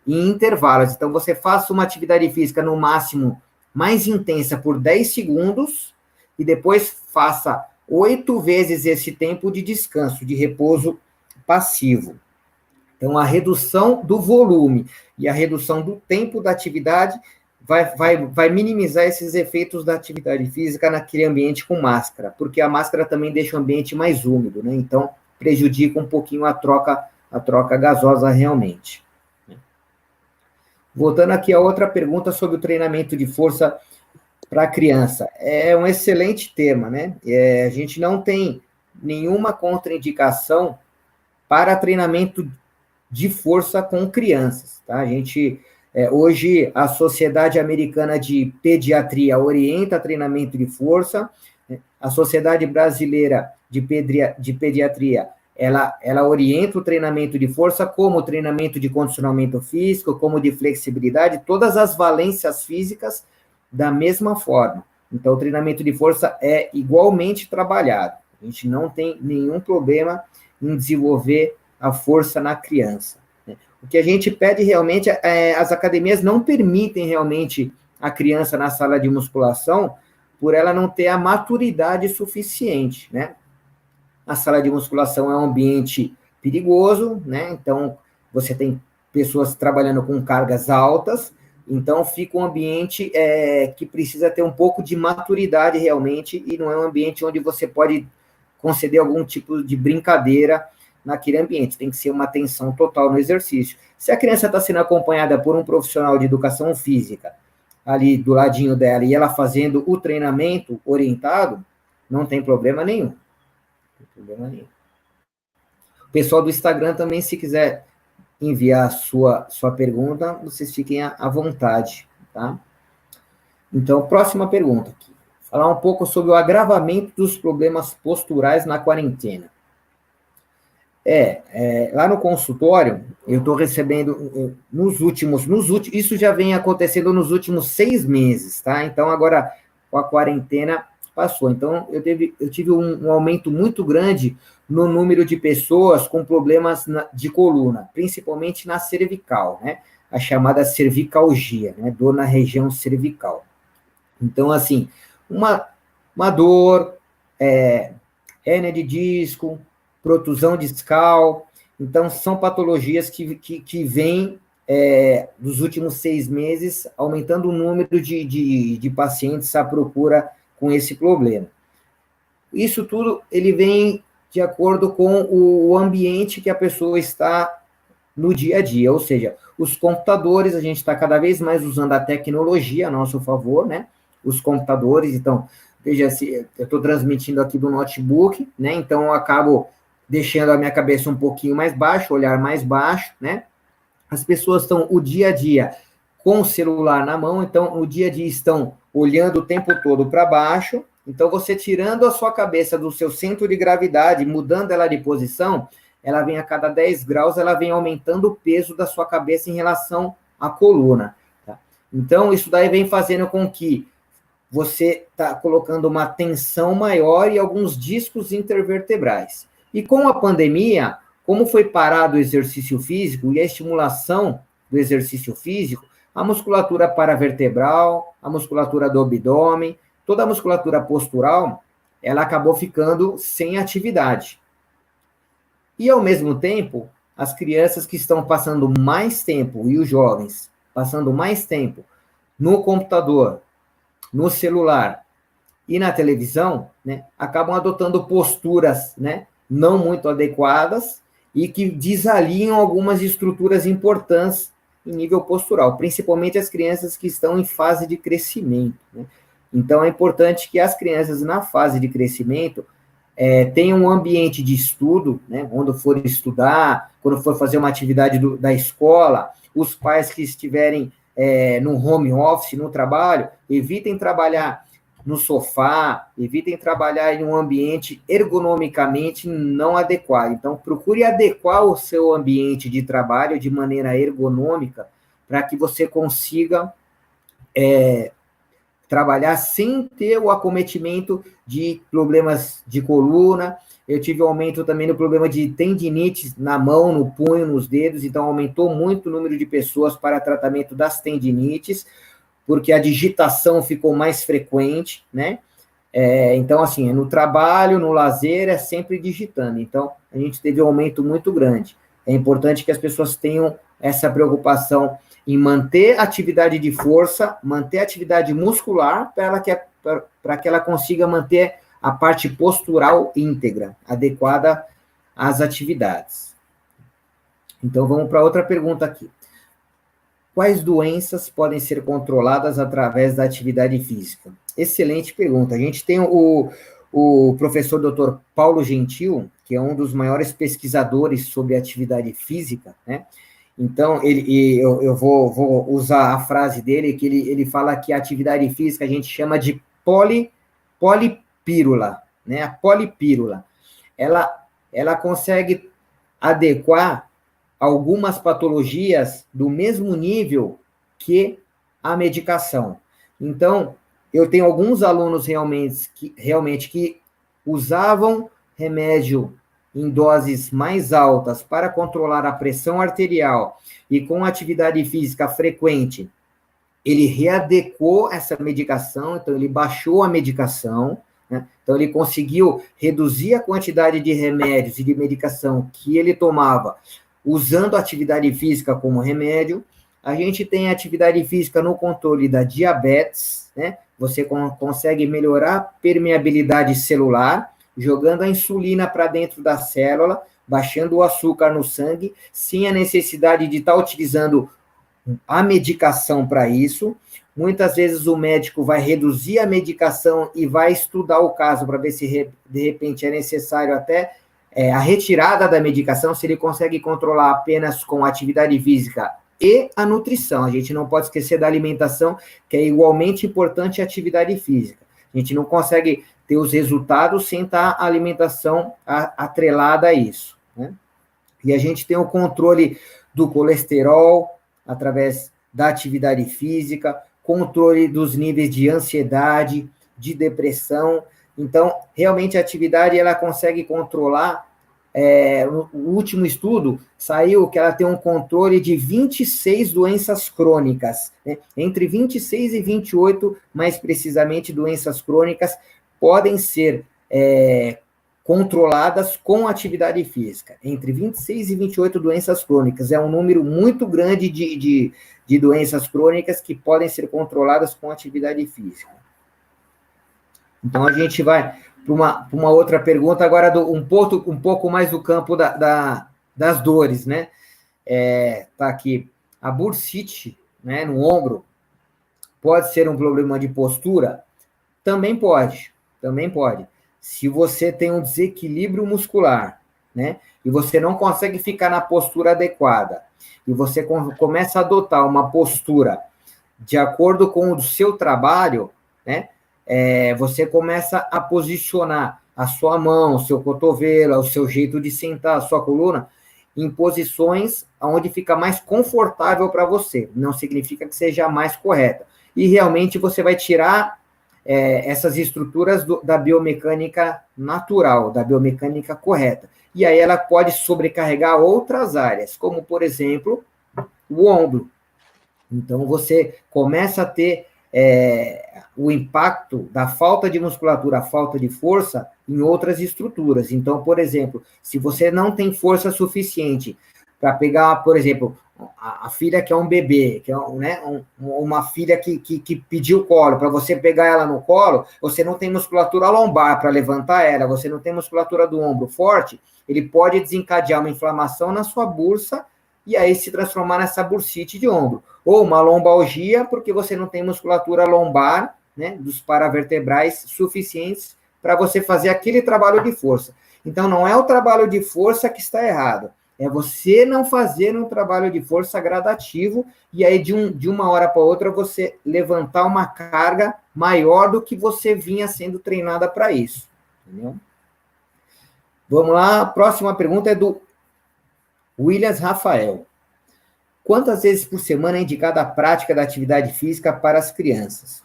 em intervalos. Então, você faça uma atividade física no máximo mais intensa por 10 segundos e depois faça 8 vezes esse tempo de descanso, de repouso passivo. Então, a redução do volume e a redução do tempo da atividade vai minimizar esses efeitos da atividade física naquele ambiente com máscara, porque a máscara também deixa o ambiente mais úmido, né? Então, prejudica um pouquinho a troca gasosa realmente. Voltando aqui a outra pergunta sobre o treinamento de força para a criança. É um excelente tema, né? A gente não tem nenhuma contraindicação para treinamento de força com crianças, tá? Hoje, a Sociedade Americana de Pediatria orienta treinamento de força, a Sociedade Brasileira de Pediatria, ela orienta o treinamento de força como treinamento de condicionamento físico, como de flexibilidade, todas as valências físicas da mesma forma. Então, o treinamento de força é igualmente trabalhado. A gente não tem nenhum problema em desenvolver a força na criança. O que a gente pede realmente as academias não permitem realmente a criança na sala de musculação por ela não ter a maturidade suficiente, né? A sala de musculação é um ambiente perigoso, né? Então, você tem pessoas trabalhando com cargas altas, então fica um ambiente que precisa ter um pouco de maturidade realmente, e não é um ambiente onde você pode conceder algum tipo de brincadeira naquele ambiente, tem que ser uma atenção total no exercício. Se a criança está sendo acompanhada por um profissional de educação física, ali do ladinho dela, e ela fazendo o treinamento orientado, não tem problema nenhum. Não tem problema nenhum. O pessoal do Instagram também, se quiser enviar a sua pergunta, vocês fiquem à vontade, tá? Então, próxima pergunta aqui. Falar um pouco sobre o agravamento dos problemas posturais na quarentena. Lá no consultório, eu estou recebendo isso já vem acontecendo nos últimos 6 meses, tá? Então, agora, com a quarentena, passou. Então, eu tive um aumento muito grande no número de pessoas com problemas de coluna, principalmente na cervical, né? A chamada cervicalgia, né? Dor na região cervical. Então, assim, uma dor, hérnia de disco, protusão discal. Então, são patologias que vêm dos últimos 6 meses, aumentando o número de pacientes à procura com esse problema. Isso tudo, ele vem de acordo com o ambiente que a pessoa está no dia a dia, ou seja, os computadores, a gente está cada vez mais usando a tecnologia a nosso favor, né? Os computadores, então, veja, se eu estou transmitindo aqui do notebook, né? Então, eu acabo deixando a minha cabeça um pouquinho mais baixa, olhar mais baixo, né? As pessoas estão o dia a dia com o celular na mão, então, o dia a dia estão olhando o tempo todo para baixo. Então, você tirando a sua cabeça do seu centro de gravidade, mudando ela de posição, ela vem a cada 10 graus, ela vem aumentando o peso da sua cabeça em relação à coluna. Tá? Então, isso daí vem fazendo com que você está colocando uma tensão maior e alguns discos intervertebrais. E com a pandemia, como foi parado o exercício físico e a estimulação do exercício físico, a musculatura paravertebral, a musculatura do abdômen, toda a musculatura postural, ela acabou ficando sem atividade. E, ao mesmo tempo, as crianças que estão passando mais tempo, e os jovens, passando mais tempo no computador, no celular e na televisão, né, acabam adotando posturas, né, não muito adequadas e que desalinham algumas estruturas importantes em nível postural, principalmente as crianças que estão em fase de crescimento, né? Então, é importante que as crianças, na fase de crescimento, tenham um ambiente de estudo, né? Quando for estudar, quando for fazer uma atividade da escola, os pais que estiverem no home office, no trabalho, evitem trabalhar no sofá, evitem trabalhar em um ambiente ergonomicamente não adequado. Então, procure adequar o seu ambiente de trabalho de maneira ergonômica para que você consiga trabalhar sem ter o acometimento de problemas de coluna. Eu tive um aumento também no problema de tendinite na mão, no punho, nos dedos, então aumentou muito o número de pessoas para tratamento das tendinites, porque a digitação ficou mais frequente, né? Então, assim, no trabalho, no lazer, é sempre digitando. Então, a gente teve um aumento muito grande. É importante que as pessoas tenham essa preocupação em manter atividade de força, manter atividade muscular, para que ela consiga manter a parte postural íntegra, adequada às atividades. Então, vamos para outra pergunta aqui. Quais doenças podem ser controladas através da atividade física? Excelente pergunta. A gente tem o professor Dr. Paulo Gentil, que é um dos maiores pesquisadores sobre atividade física, né? Então, eu vou usar a frase dele, que ele fala que a atividade física a gente chama de polipírula, né? A polipírula. Ela consegue adequar algumas patologias do mesmo nível que a medicação. Então, eu tenho alguns alunos realmente que usavam remédio em doses mais altas para controlar a pressão arterial e com atividade física frequente, ele readequou essa medicação, então ele baixou a medicação, né? Então ele conseguiu reduzir a quantidade de remédios e de medicação que ele tomava usando a atividade física como remédio. A gente tem atividade física no controle da diabetes, né? Você consegue melhorar a permeabilidade celular, jogando a insulina para dentro da célula, baixando o açúcar no sangue, sem a necessidade de estar utilizando a medicação para isso. Muitas vezes o médico vai reduzir a medicação e vai estudar o caso para ver se, de repente, é necessário até a retirada da medicação, se ele consegue controlar apenas com atividade física e a nutrição. A gente não pode esquecer da alimentação, que é igualmente importante a atividade física. A gente não consegue ter os resultados sem estar a alimentação atrelada a isso, né? E a gente tem o controle do colesterol, através da atividade física, controle dos níveis de ansiedade, de depressão. Então, realmente, a atividade, ela consegue controlar, o último estudo saiu que ela tem um controle de 26 doenças crônicas, né? Entre 26 e 28, mais precisamente, doenças crônicas podem ser controladas com atividade física. Entre 26 e 28 doenças crônicas. É um número muito grande de doenças crônicas que podem ser controladas com atividade física. Então, a gente vai para uma outra pergunta, agora um pouco mais do campo das dores, né? Tá aqui. A bursite, né, no ombro, pode ser um problema de postura? Também pode. Se você tem um desequilíbrio muscular, né, e você não consegue ficar na postura adequada, e você começa a adotar uma postura de acordo com o seu trabalho, né, você começa a posicionar a sua mão, o seu cotovelo, o seu jeito de sentar, a sua coluna, em posições onde fica mais confortável para você. Não significa que seja mais correta. E realmente você vai tirar essas estruturas da biomecânica natural, da biomecânica correta. E aí ela pode sobrecarregar outras áreas, como, por exemplo, o ombro. Então, você começa a ter o impacto da falta de musculatura, a falta de força em outras estruturas. Então, por exemplo, se você não tem força suficiente para pegar, por exemplo, a filha que é um bebê, que é uma filha que pediu colo, para você pegar ela no colo, você não tem musculatura lombar para levantar ela, você não tem musculatura do ombro forte, ele pode desencadear uma inflamação na sua bursa e aí se transformar nessa bursite de ombro. Ou uma lombalgia, porque você não tem musculatura lombar, né, dos paravertebrais suficientes para você fazer aquele trabalho de força. Então, não é o trabalho de força que está errado, é você não fazer um trabalho de força gradativo e aí de uma hora para outra você levantar uma carga maior do que você vinha sendo treinada para isso. Entendeu? Vamos lá, a próxima pergunta é do Williams Rafael. Quantas vezes por semana é indicada a prática da atividade física para as crianças?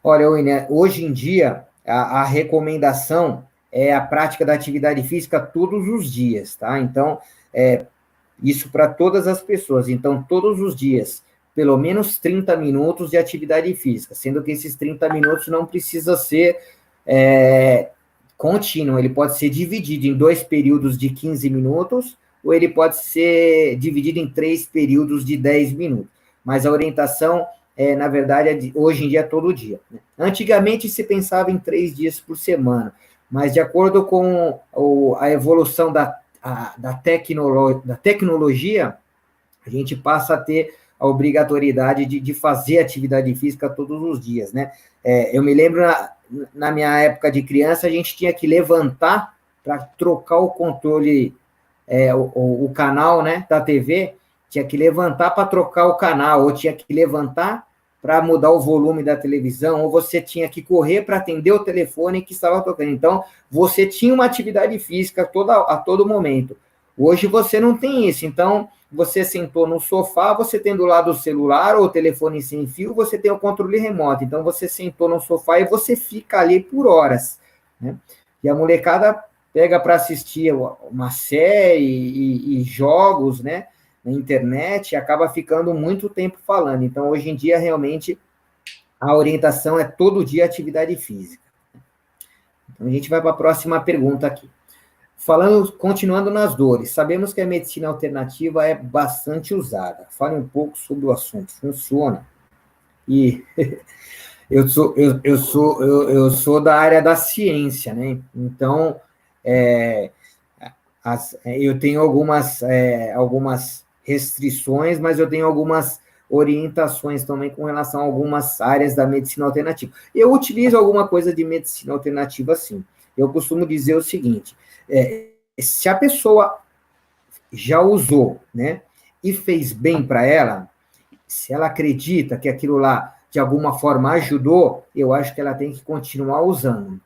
Olha, William, hoje em dia, a recomendação é a prática da atividade física todos os dias, tá? Então, isso para todas as pessoas. Então, todos os dias, pelo menos 30 minutos de atividade física, sendo que esses 30 minutos não precisa ser contínuo, ele pode ser dividido em 2 períodos de 15 minutos, ou ele pode ser dividido em 3 períodos de 10 minutos. Mas a orientação, na verdade, hoje em dia é todo dia, né? Antigamente se pensava em 3 dias por semana, mas de acordo com a evolução da tecnologia, a gente passa a ter a obrigatoriedade de fazer atividade física todos os dias, né? Eu me lembro, na minha época de criança, a gente tinha que levantar para trocar o controle, o canal, né, da TV, tinha que levantar para trocar o canal, ou tinha que levantar para mudar o volume da televisão, ou você tinha que correr para atender o telefone que estava tocando. Então, você tinha uma atividade física a todo momento. Hoje você não tem isso. Então, você sentou no sofá, você tem do lado o celular ou o telefone sem fio, você tem o controle remoto. Então, você sentou no sofá e você fica ali por horas, né? E a molecada pega para assistir uma série e jogos, né, na internet, e acaba ficando muito tempo falando. Então, hoje em dia, realmente, a orientação é todo dia atividade física. Então, a gente vai para a próxima pergunta aqui. Continuando nas dores, sabemos que a medicina alternativa é bastante usada. Fale um pouco sobre o assunto. Funciona? E Eu sou da área da ciência, né? Então, eu tenho algumas restrições, mas eu tenho algumas orientações também com relação a algumas áreas da medicina alternativa. Eu utilizo alguma coisa de medicina alternativa, sim. Eu costumo dizer o seguinte: se a pessoa já usou, né, e fez bem para ela, se ela acredita que aquilo lá de alguma forma ajudou, eu acho que ela tem que continuar usando,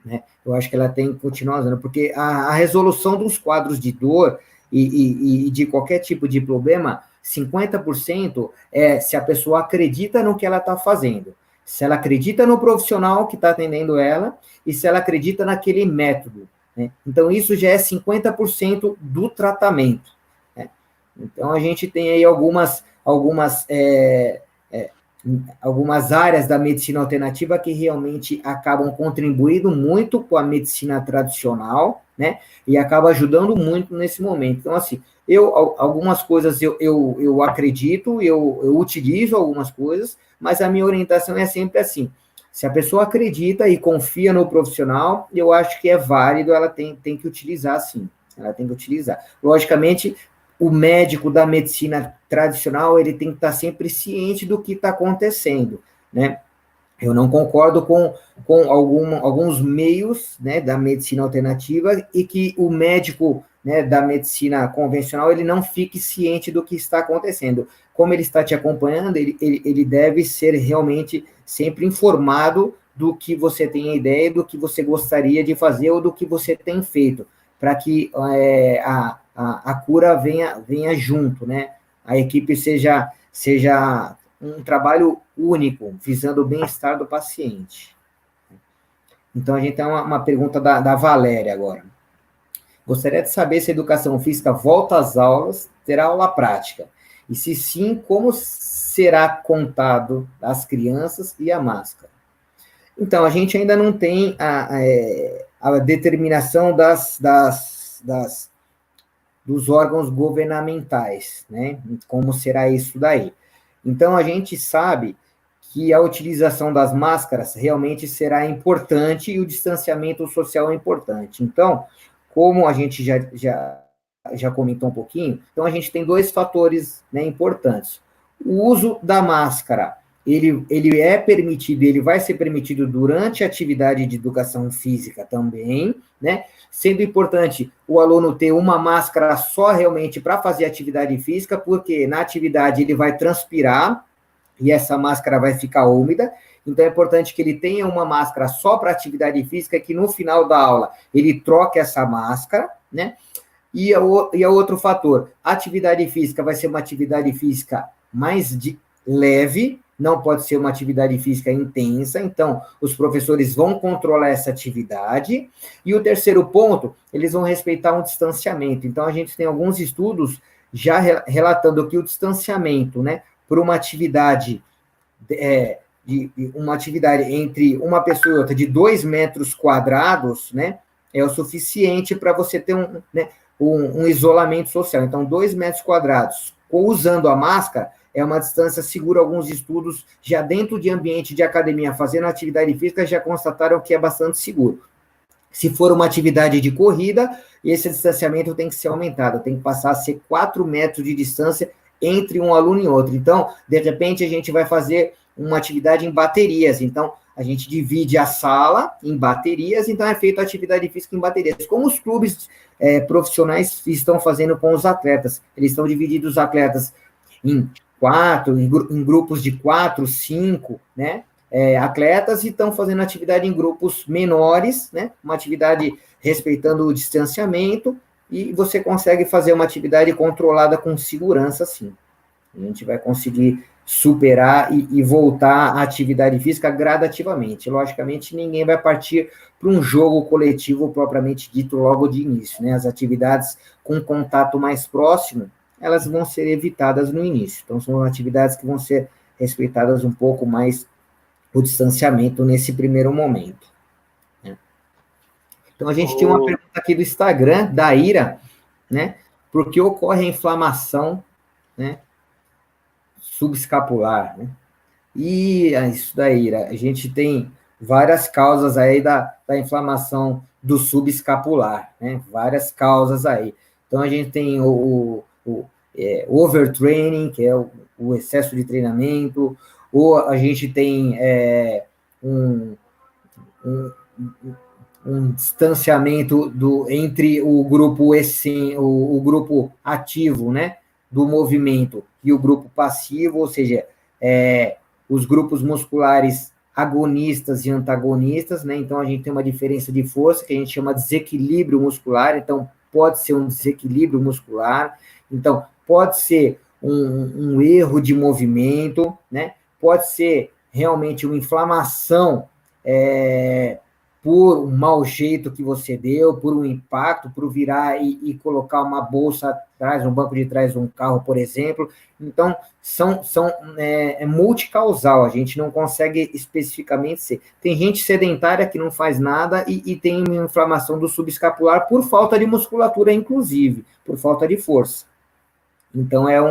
né? Eu acho que ela tem que continuar usando, porque a resolução dos quadros de dor e de qualquer tipo de problema, 50% é se a pessoa acredita no que ela está fazendo, se ela acredita no profissional que está atendendo ela e se ela acredita naquele método, né? Então, isso já é 50% do tratamento, né? Então, a gente tem aí algumas áreas da medicina alternativa que realmente acabam contribuindo muito com a medicina tradicional, né? E acaba ajudando muito nesse momento. Então, assim, algumas coisas eu acredito, eu utilizo algumas coisas, mas a minha orientação é sempre assim: se a pessoa acredita e confia no profissional, eu acho que é válido, ela tem que utilizar, sim. Ela tem que utilizar. Logicamente, o médico da medicina tradicional, ele tem que estar sempre ciente do que está acontecendo, né? Eu não concordo com alguns meios, né, da medicina alternativa e que o médico, né, da medicina convencional, ele não fique ciente do que está acontecendo. Como ele está te acompanhando, ele deve ser realmente sempre informado do que você tem a ideia, do que você gostaria de fazer ou do que você tem feito, para que a cura venha junto, né? A equipe seja um trabalho único, visando o bem-estar do paciente. Então, a gente tem uma pergunta da Valéria agora. Gostaria de saber se a educação física volta às aulas, terá aula prática. E se sim, como será contado as crianças e a máscara? Então, a gente ainda não tem a determinação dos órgãos governamentais, né? Como será isso daí? Então, a gente sabe que a utilização das máscaras realmente será importante e o distanciamento social é importante. Então, como a gente já comentou um pouquinho, então a gente tem dois fatores, né, importantes. O uso da máscara, ele é permitido, ele vai ser permitido durante a atividade de educação física também, né? Sendo importante o aluno ter uma máscara só realmente para fazer atividade física, porque na atividade ele vai transpirar e essa máscara vai ficar úmida. Então é importante que ele tenha uma máscara só para atividade física, que no final da aula ele troque essa máscara, né? E a outro fator, a atividade física vai ser uma atividade física mais leve, não pode ser uma atividade física intensa, então os professores vão controlar essa atividade. E o terceiro ponto, eles vão respeitar um distanciamento. Então a gente tem alguns estudos já relatando que o distanciamento, né, por uma atividade uma atividade entre uma pessoa e outra de 2 metros quadrados, né, é o suficiente para você ter um isolamento social. Então, 2 metros quadrados, usando a máscara, é uma distância segura. Alguns estudos, já dentro de ambiente de academia, fazendo atividade física, já constataram que é bastante seguro. Se for uma atividade de corrida, esse distanciamento tem que ser aumentado, tem que passar a ser 4 metros de distância entre um aluno e outro. Então, de repente, a gente vai fazer uma atividade em baterias. Então, a gente divide a sala em baterias, então é feita a atividade física em baterias. Como os clubes profissionais estão fazendo com os atletas. Eles estão dividindo os atletas em grupos de 4, 5, né? Atletas, e estão fazendo atividade em grupos menores, né? Uma atividade respeitando o distanciamento, e você consegue fazer uma atividade controlada com segurança, sim. A gente vai conseguir superar e voltar à atividade física gradativamente. Logicamente, ninguém vai partir para um jogo coletivo propriamente dito logo de início, né? As atividades com contato mais próximo, elas vão ser evitadas no início. Então, são atividades que vão ser respeitadas um pouco mais o distanciamento nesse primeiro momento, né? Então, a gente tinha uma pergunta aqui do Instagram, da Ira, né? Por que ocorre a inflamação, né, subescapular, né? E isso daí, a gente tem várias causas aí da inflamação do subescapular, né? Várias causas aí. Então, a gente tem o overtraining, que é o excesso de treinamento, ou a gente tem um, um, um distanciamento entre o grupo o grupo ativo, né, do movimento e o grupo passivo, ou seja, os grupos musculares agonistas e antagonistas, né? Então a gente tem uma diferença de força que a gente chama de desequilíbrio muscular, então pode ser um desequilíbrio muscular, então pode ser um erro de movimento, né? Pode ser realmente uma inflamação por um mau jeito que você deu, por um impacto, por virar e colocar uma bolsa atrás, um banco de trás de um carro, por exemplo. Então, é multicausal, a gente não consegue especificamente ser. Tem gente sedentária que não faz nada e tem uma inflamação do subescapular por falta de musculatura, inclusive, por falta de força. Então, é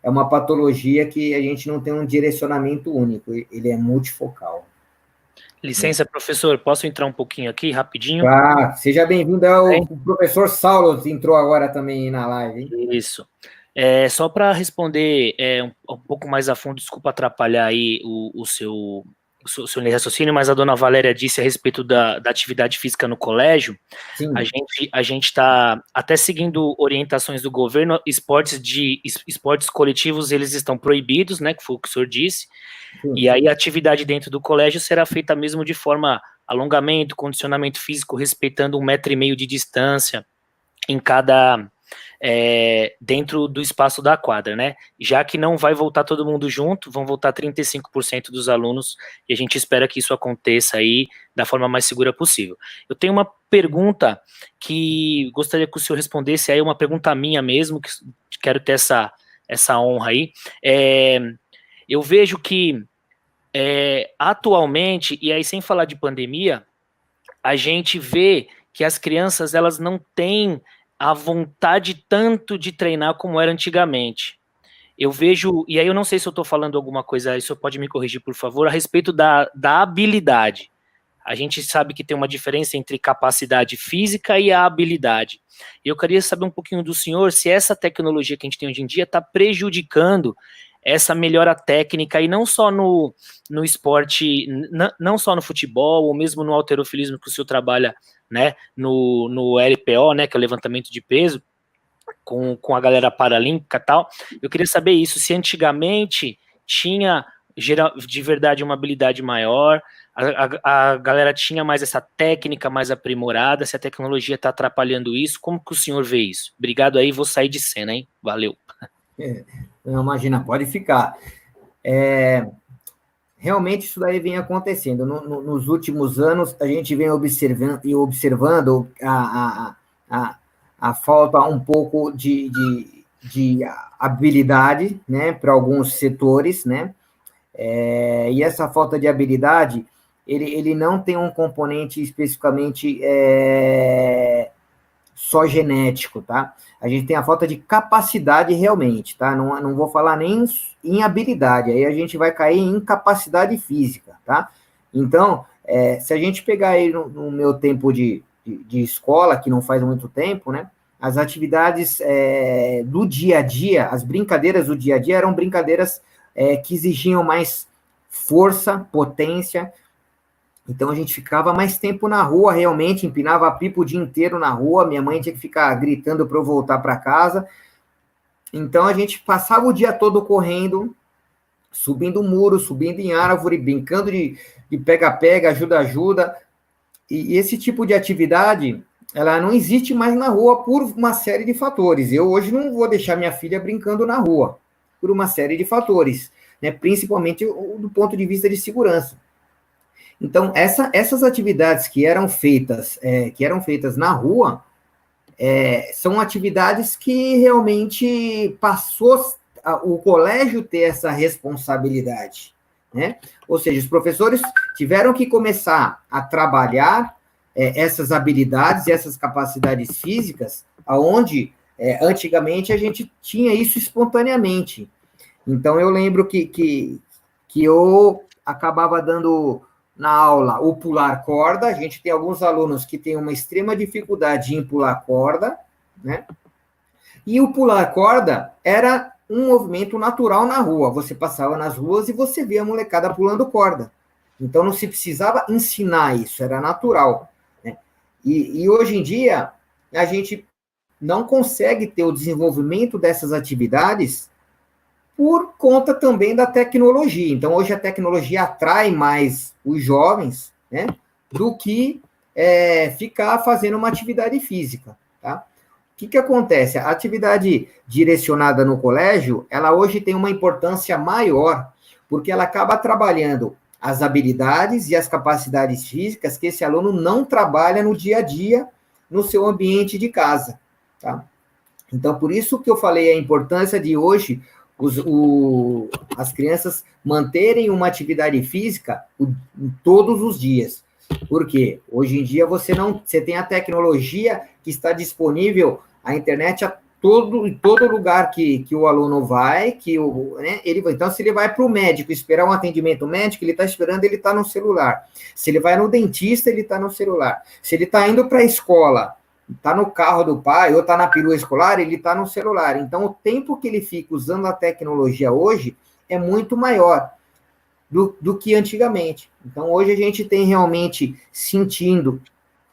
uma patologia que a gente não tem um direcionamento único, ele é multifocal. Licença, professor, posso entrar um pouquinho aqui, rapidinho? Ah, seja bem-vindo. O professor Saulo entrou agora também na live, hein? Isso. Só para responder um pouco mais a fundo, desculpa atrapalhar aí o seu raciocínio, mas a dona Valéria disse a respeito da atividade física no colégio. Sim. A gente está até seguindo orientações do governo, esportes coletivos, eles estão proibidos, né, que foi o que o senhor disse, sim. E aí a atividade dentro do colégio será feita mesmo de forma alongamento, condicionamento físico, respeitando 1,5 metro de distância em cada... dentro do espaço da quadra, né? Já que não vai voltar todo mundo junto, vão voltar 35% dos alunos e a gente espera que isso aconteça aí da forma mais segura possível. Eu tenho uma pergunta que gostaria que o senhor respondesse aí, uma pergunta minha mesmo, que quero ter essa honra aí. Eu vejo que atualmente, e aí sem falar de pandemia, a gente vê que as crianças elas não têm a vontade tanto de treinar como era antigamente. Eu vejo, e aí eu não sei se eu estou falando alguma coisa, isso pode me corrigir, por favor, a respeito da habilidade. A gente sabe que tem uma diferença entre capacidade física e a habilidade. Eu queria saber um pouquinho do senhor se essa tecnologia que a gente tem hoje em dia está prejudicando essa melhora técnica, e não só no esporte, não só no futebol, ou mesmo no halterofilismo que o senhor trabalha, né, no LPO, né, que é o levantamento de peso, com a galera paralímpica e tal. Eu queria saber isso, se antigamente tinha de verdade uma habilidade maior, a galera tinha mais essa técnica mais aprimorada, se a tecnologia está atrapalhando isso, como que o senhor vê isso? Obrigado aí, vou sair de cena, hein? Valeu. Não, imagina, pode ficar. Realmente isso daí vem acontecendo. Nos últimos anos, a gente vem observando a falta um pouco de habilidade, né, para alguns setores, né, e essa falta de habilidade, ele não tem um componente especificamente só genético, tá? A gente tem a falta de capacidade realmente, tá? Não vou falar nem em habilidade, aí a gente vai cair em incapacidade física, tá? Então, se a gente pegar aí no meu tempo de escola, que não faz muito tempo, né? As atividades do dia a dia, as brincadeiras do dia a dia eram brincadeiras que exigiam mais força, potência. Então, a gente ficava mais tempo na rua, realmente, empinava a pipa o dia inteiro na rua, minha mãe tinha que ficar gritando para eu voltar para casa. Então, a gente passava o dia todo correndo, subindo muro, subindo em árvore, brincando de pega-pega, ajuda-ajuda. E esse tipo de atividade, ela não existe mais na rua por uma série de fatores. Eu hoje não vou deixar minha filha brincando na rua, por uma série de fatores, né? Principalmente do ponto de vista de segurança. Então, essas atividades que eram feitas na rua, são atividades que realmente passou o colégio ter essa responsabilidade, né? Ou seja, os professores tiveram que começar a trabalhar essas habilidades e essas capacidades físicas, aonde antigamente a gente tinha isso espontaneamente. Então, eu lembro que que eu acabava dando na aula o pular corda. A gente tem alguns alunos que têm uma extrema dificuldade em pular corda, né? E o pular corda era um movimento natural na rua. Você passava nas ruas e você via a molecada pulando corda. Então, não se precisava ensinar isso, era natural, né? E hoje em dia, a gente não consegue ter o desenvolvimento dessas atividades por conta também da tecnologia. Então, hoje a tecnologia atrai mais os jovens, né, do que ficar fazendo uma atividade física, tá? O que acontece? A atividade direcionada no colégio, ela hoje tem uma importância maior, porque ela acaba trabalhando as habilidades e as capacidades físicas que esse aluno não trabalha no dia a dia, no seu ambiente de casa, tá? Então, por isso que eu falei a importância de hoje as crianças manterem uma atividade física todos os dias. Porque hoje em dia você tem a tecnologia que está disponível, a internet em todo lugar que o aluno vai, né, ele vai. Então, se ele vai para o médico esperar um atendimento médico, ele está esperando, ele está no celular. Se ele vai no dentista, ele está no celular. Se ele está indo para a escola, está no carro do pai ou está na perua escolar, ele está no celular. Então, o tempo que ele fica usando a tecnologia hoje é muito maior do que antigamente. Então, hoje a gente tem realmente sentindo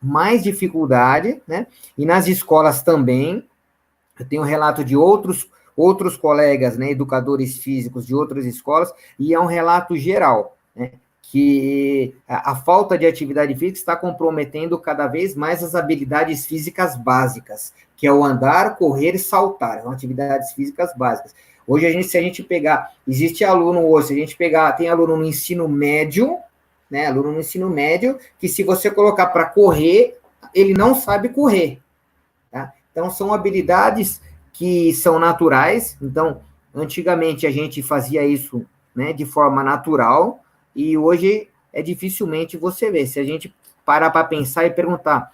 mais dificuldade, né? E nas escolas também. Eu tenho um relato de outros colegas, né, educadores físicos de outras escolas, e é um relato geral, né, que a falta de atividade física está comprometendo cada vez mais as habilidades físicas básicas, que é o andar, correr e saltar, são atividades físicas básicas. Hoje, se a gente pegar, existe aluno hoje, se a gente pegar, tem aluno no ensino médio, né, aluno no ensino médio, que se você colocar para correr, ele não sabe correr, tá? Então, são habilidades que são naturais. Então, antigamente a gente fazia isso, né, de forma natural, e hoje dificilmente você vê. Se a gente parar para pensar e perguntar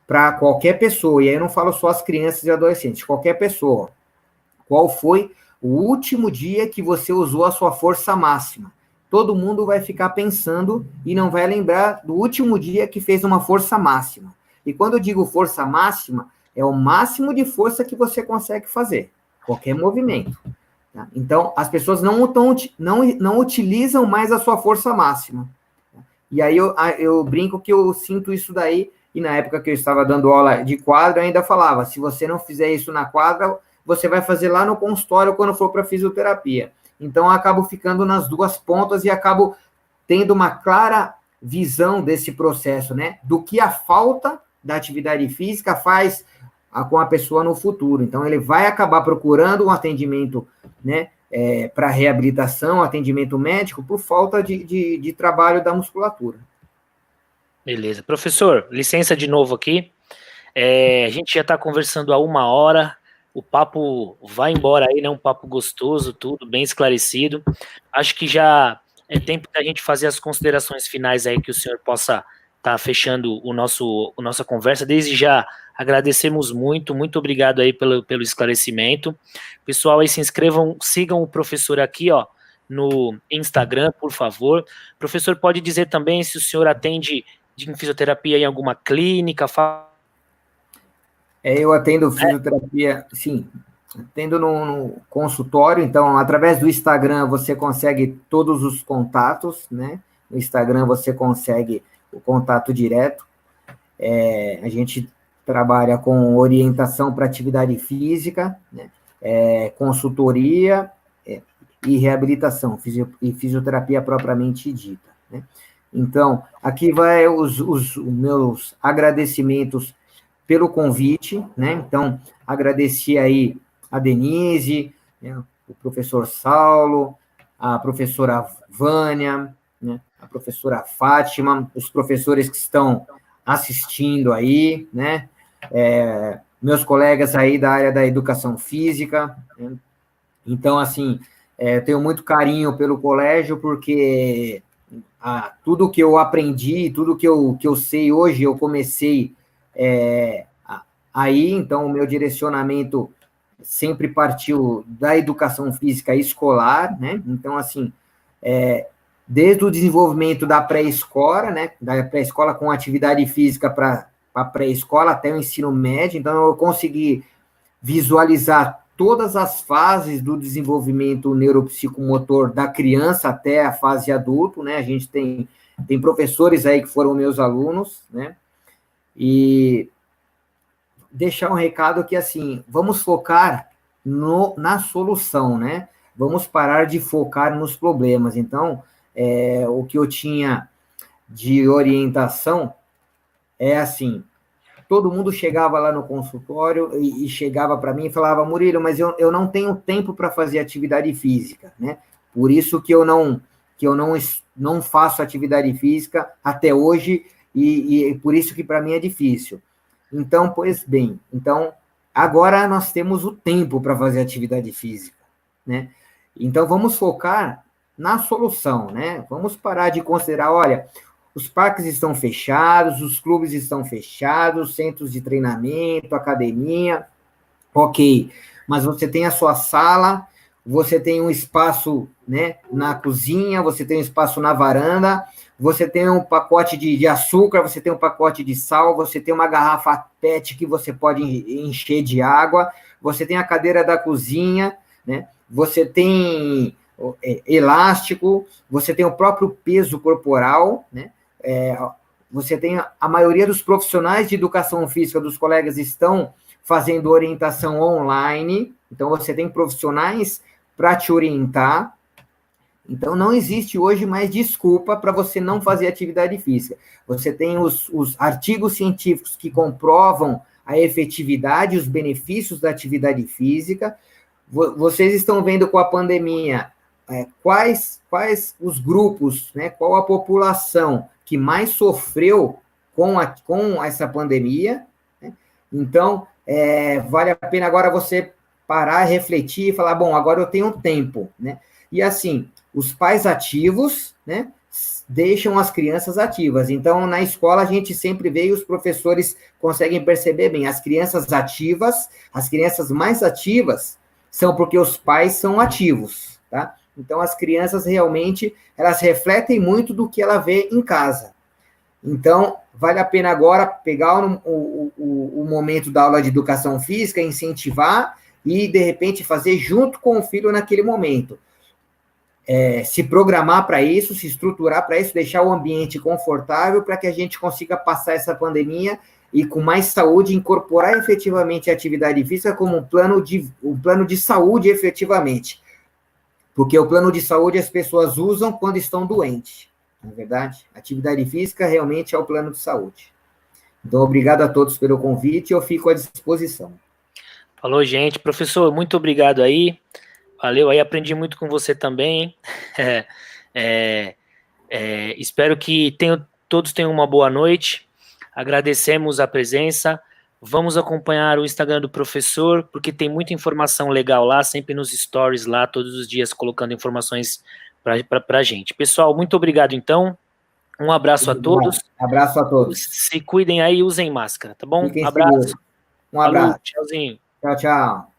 para qualquer pessoa, e aí eu não falo só as crianças e adolescentes, qualquer pessoa, qual foi o último dia que você usou a sua força máxima? Todo mundo vai ficar pensando e não vai lembrar do último dia que fez uma força máxima. E quando eu digo força máxima, é o máximo de força que você consegue fazer, qualquer movimento. Tá? Então, as pessoas não utilizam mais a sua força máxima. E aí eu brinco que eu sinto isso daí, e na época que eu estava dando aula de quadra, eu ainda falava, se você não fizer isso na quadra, você vai fazer lá no consultório quando for para fisioterapia. Então, eu acabo ficando nas duas pontas e acabo tendo uma clara visão desse processo, né? Do que a falta da atividade física faz com a pessoa no futuro. Então, ele vai acabar procurando um atendimento, né, para reabilitação, atendimento médico, por falta de trabalho da musculatura. Beleza. Professor, licença de novo aqui. A gente já está conversando há 1 hora, o papo vai embora aí, né? Um papo gostoso, tudo bem esclarecido. Acho que já é tempo da gente fazer as considerações finais aí, que o senhor possa estar fechando a nossa conversa. Desde já, agradecemos muito obrigado aí pelo esclarecimento. Pessoal, aí se inscrevam, sigam o professor aqui, ó, no Instagram, por favor. O professor pode dizer também se o senhor atende de fisioterapia em alguma clínica? Eu atendo fisioterapia, sim, atendo no consultório, então, através do Instagram, você consegue todos os contatos, né? No Instagram, você consegue o contato direto. A gente trabalha com orientação para atividade física, né? Consultoria e reabilitação, e fisioterapia propriamente dita, né? Então, aqui vai os meus agradecimentos pelo convite, né? Então, agradecer aí a Denise, né? O professor Saulo, a professora Vânia, né? A professora Fátima, os professores que estão assistindo aí, né? Meus colegas aí da área da educação física, né? Então, assim, eu tenho muito carinho pelo colégio, porque tudo que eu aprendi, tudo que eu sei hoje, eu comecei aí, então o meu direcionamento sempre partiu da educação física escolar, né? Então, assim, desde o desenvolvimento da pré-escola, né, da pré-escola com atividade física para a pré-escola até o ensino médio, então eu consegui visualizar todas as fases do desenvolvimento neuropsicomotor da criança até a fase adulto, né, a gente tem professores aí que foram meus alunos, né, e deixar um recado que, assim, vamos focar na solução, né, vamos parar de focar nos problemas. Então, o que eu tinha de orientação é assim, todo mundo chegava lá no consultório e chegava para mim e falava, Murilo, mas eu não tenho tempo para fazer atividade física, né? Por isso que eu não faço atividade física até hoje e por isso que para mim é difícil. Então, pois bem, então agora nós temos o tempo para fazer atividade física, né? Então vamos focar na solução, né? Vamos parar de considerar, olha, os parques estão fechados, os clubes estão fechados, centros de treinamento, academia, ok, mas você tem a sua sala, você tem um espaço, né, na cozinha, você tem um espaço na varanda, você tem um pacote de açúcar, você tem um pacote de sal, você tem uma garrafa PET que você pode encher de água, você tem a cadeira da cozinha, né, você tem elástico, você tem o próprio peso corporal, né, você tem a maioria dos profissionais de educação física dos colegas estão fazendo orientação online, então você tem profissionais para te orientar, então não existe hoje mais desculpa para você não fazer atividade física. Você tem os artigos científicos que comprovam a efetividade, os benefícios da atividade física. Vocês estão vendo com a pandemia quais os grupos, né, qual a população que mais sofreu com essa pandemia, né? Então, vale a pena agora você parar, refletir e falar, bom, agora eu tenho tempo, né? E assim, os pais ativos, né, deixam as crianças ativas. Então, na escola, a gente sempre vê e os professores conseguem perceber bem, as crianças ativas, as crianças mais ativas, são porque os pais são ativos, tá? Então, as crianças realmente, elas refletem muito do que ela vê em casa. Então, vale a pena agora pegar o momento da aula de educação física, incentivar e, de repente, fazer junto com o filho naquele momento. Se programar para isso, se estruturar para isso, deixar o ambiente confortável para que a gente consiga passar essa pandemia e, com mais saúde, incorporar efetivamente a atividade física como um plano de saúde efetivamente. Porque o plano de saúde as pessoas usam quando estão doentes, não é verdade? Atividade física realmente é o plano de saúde. Então, obrigado a todos pelo convite, eu fico à disposição. Falou, gente. Professor, muito obrigado aí. Valeu, aí aprendi muito com você também. Espero que todos tenham uma boa noite. Agradecemos a presença. Vamos acompanhar o Instagram do professor, porque tem muita informação legal lá, sempre nos stories lá, todos os dias colocando informações para a gente. Pessoal, muito obrigado então. Um abraço a todos. Abraço a todos. Se cuidem aí e usem máscara, tá bom? Fiquem Abraço. seguros. Um abraço. Falou, tchauzinho. Tchau, tchau.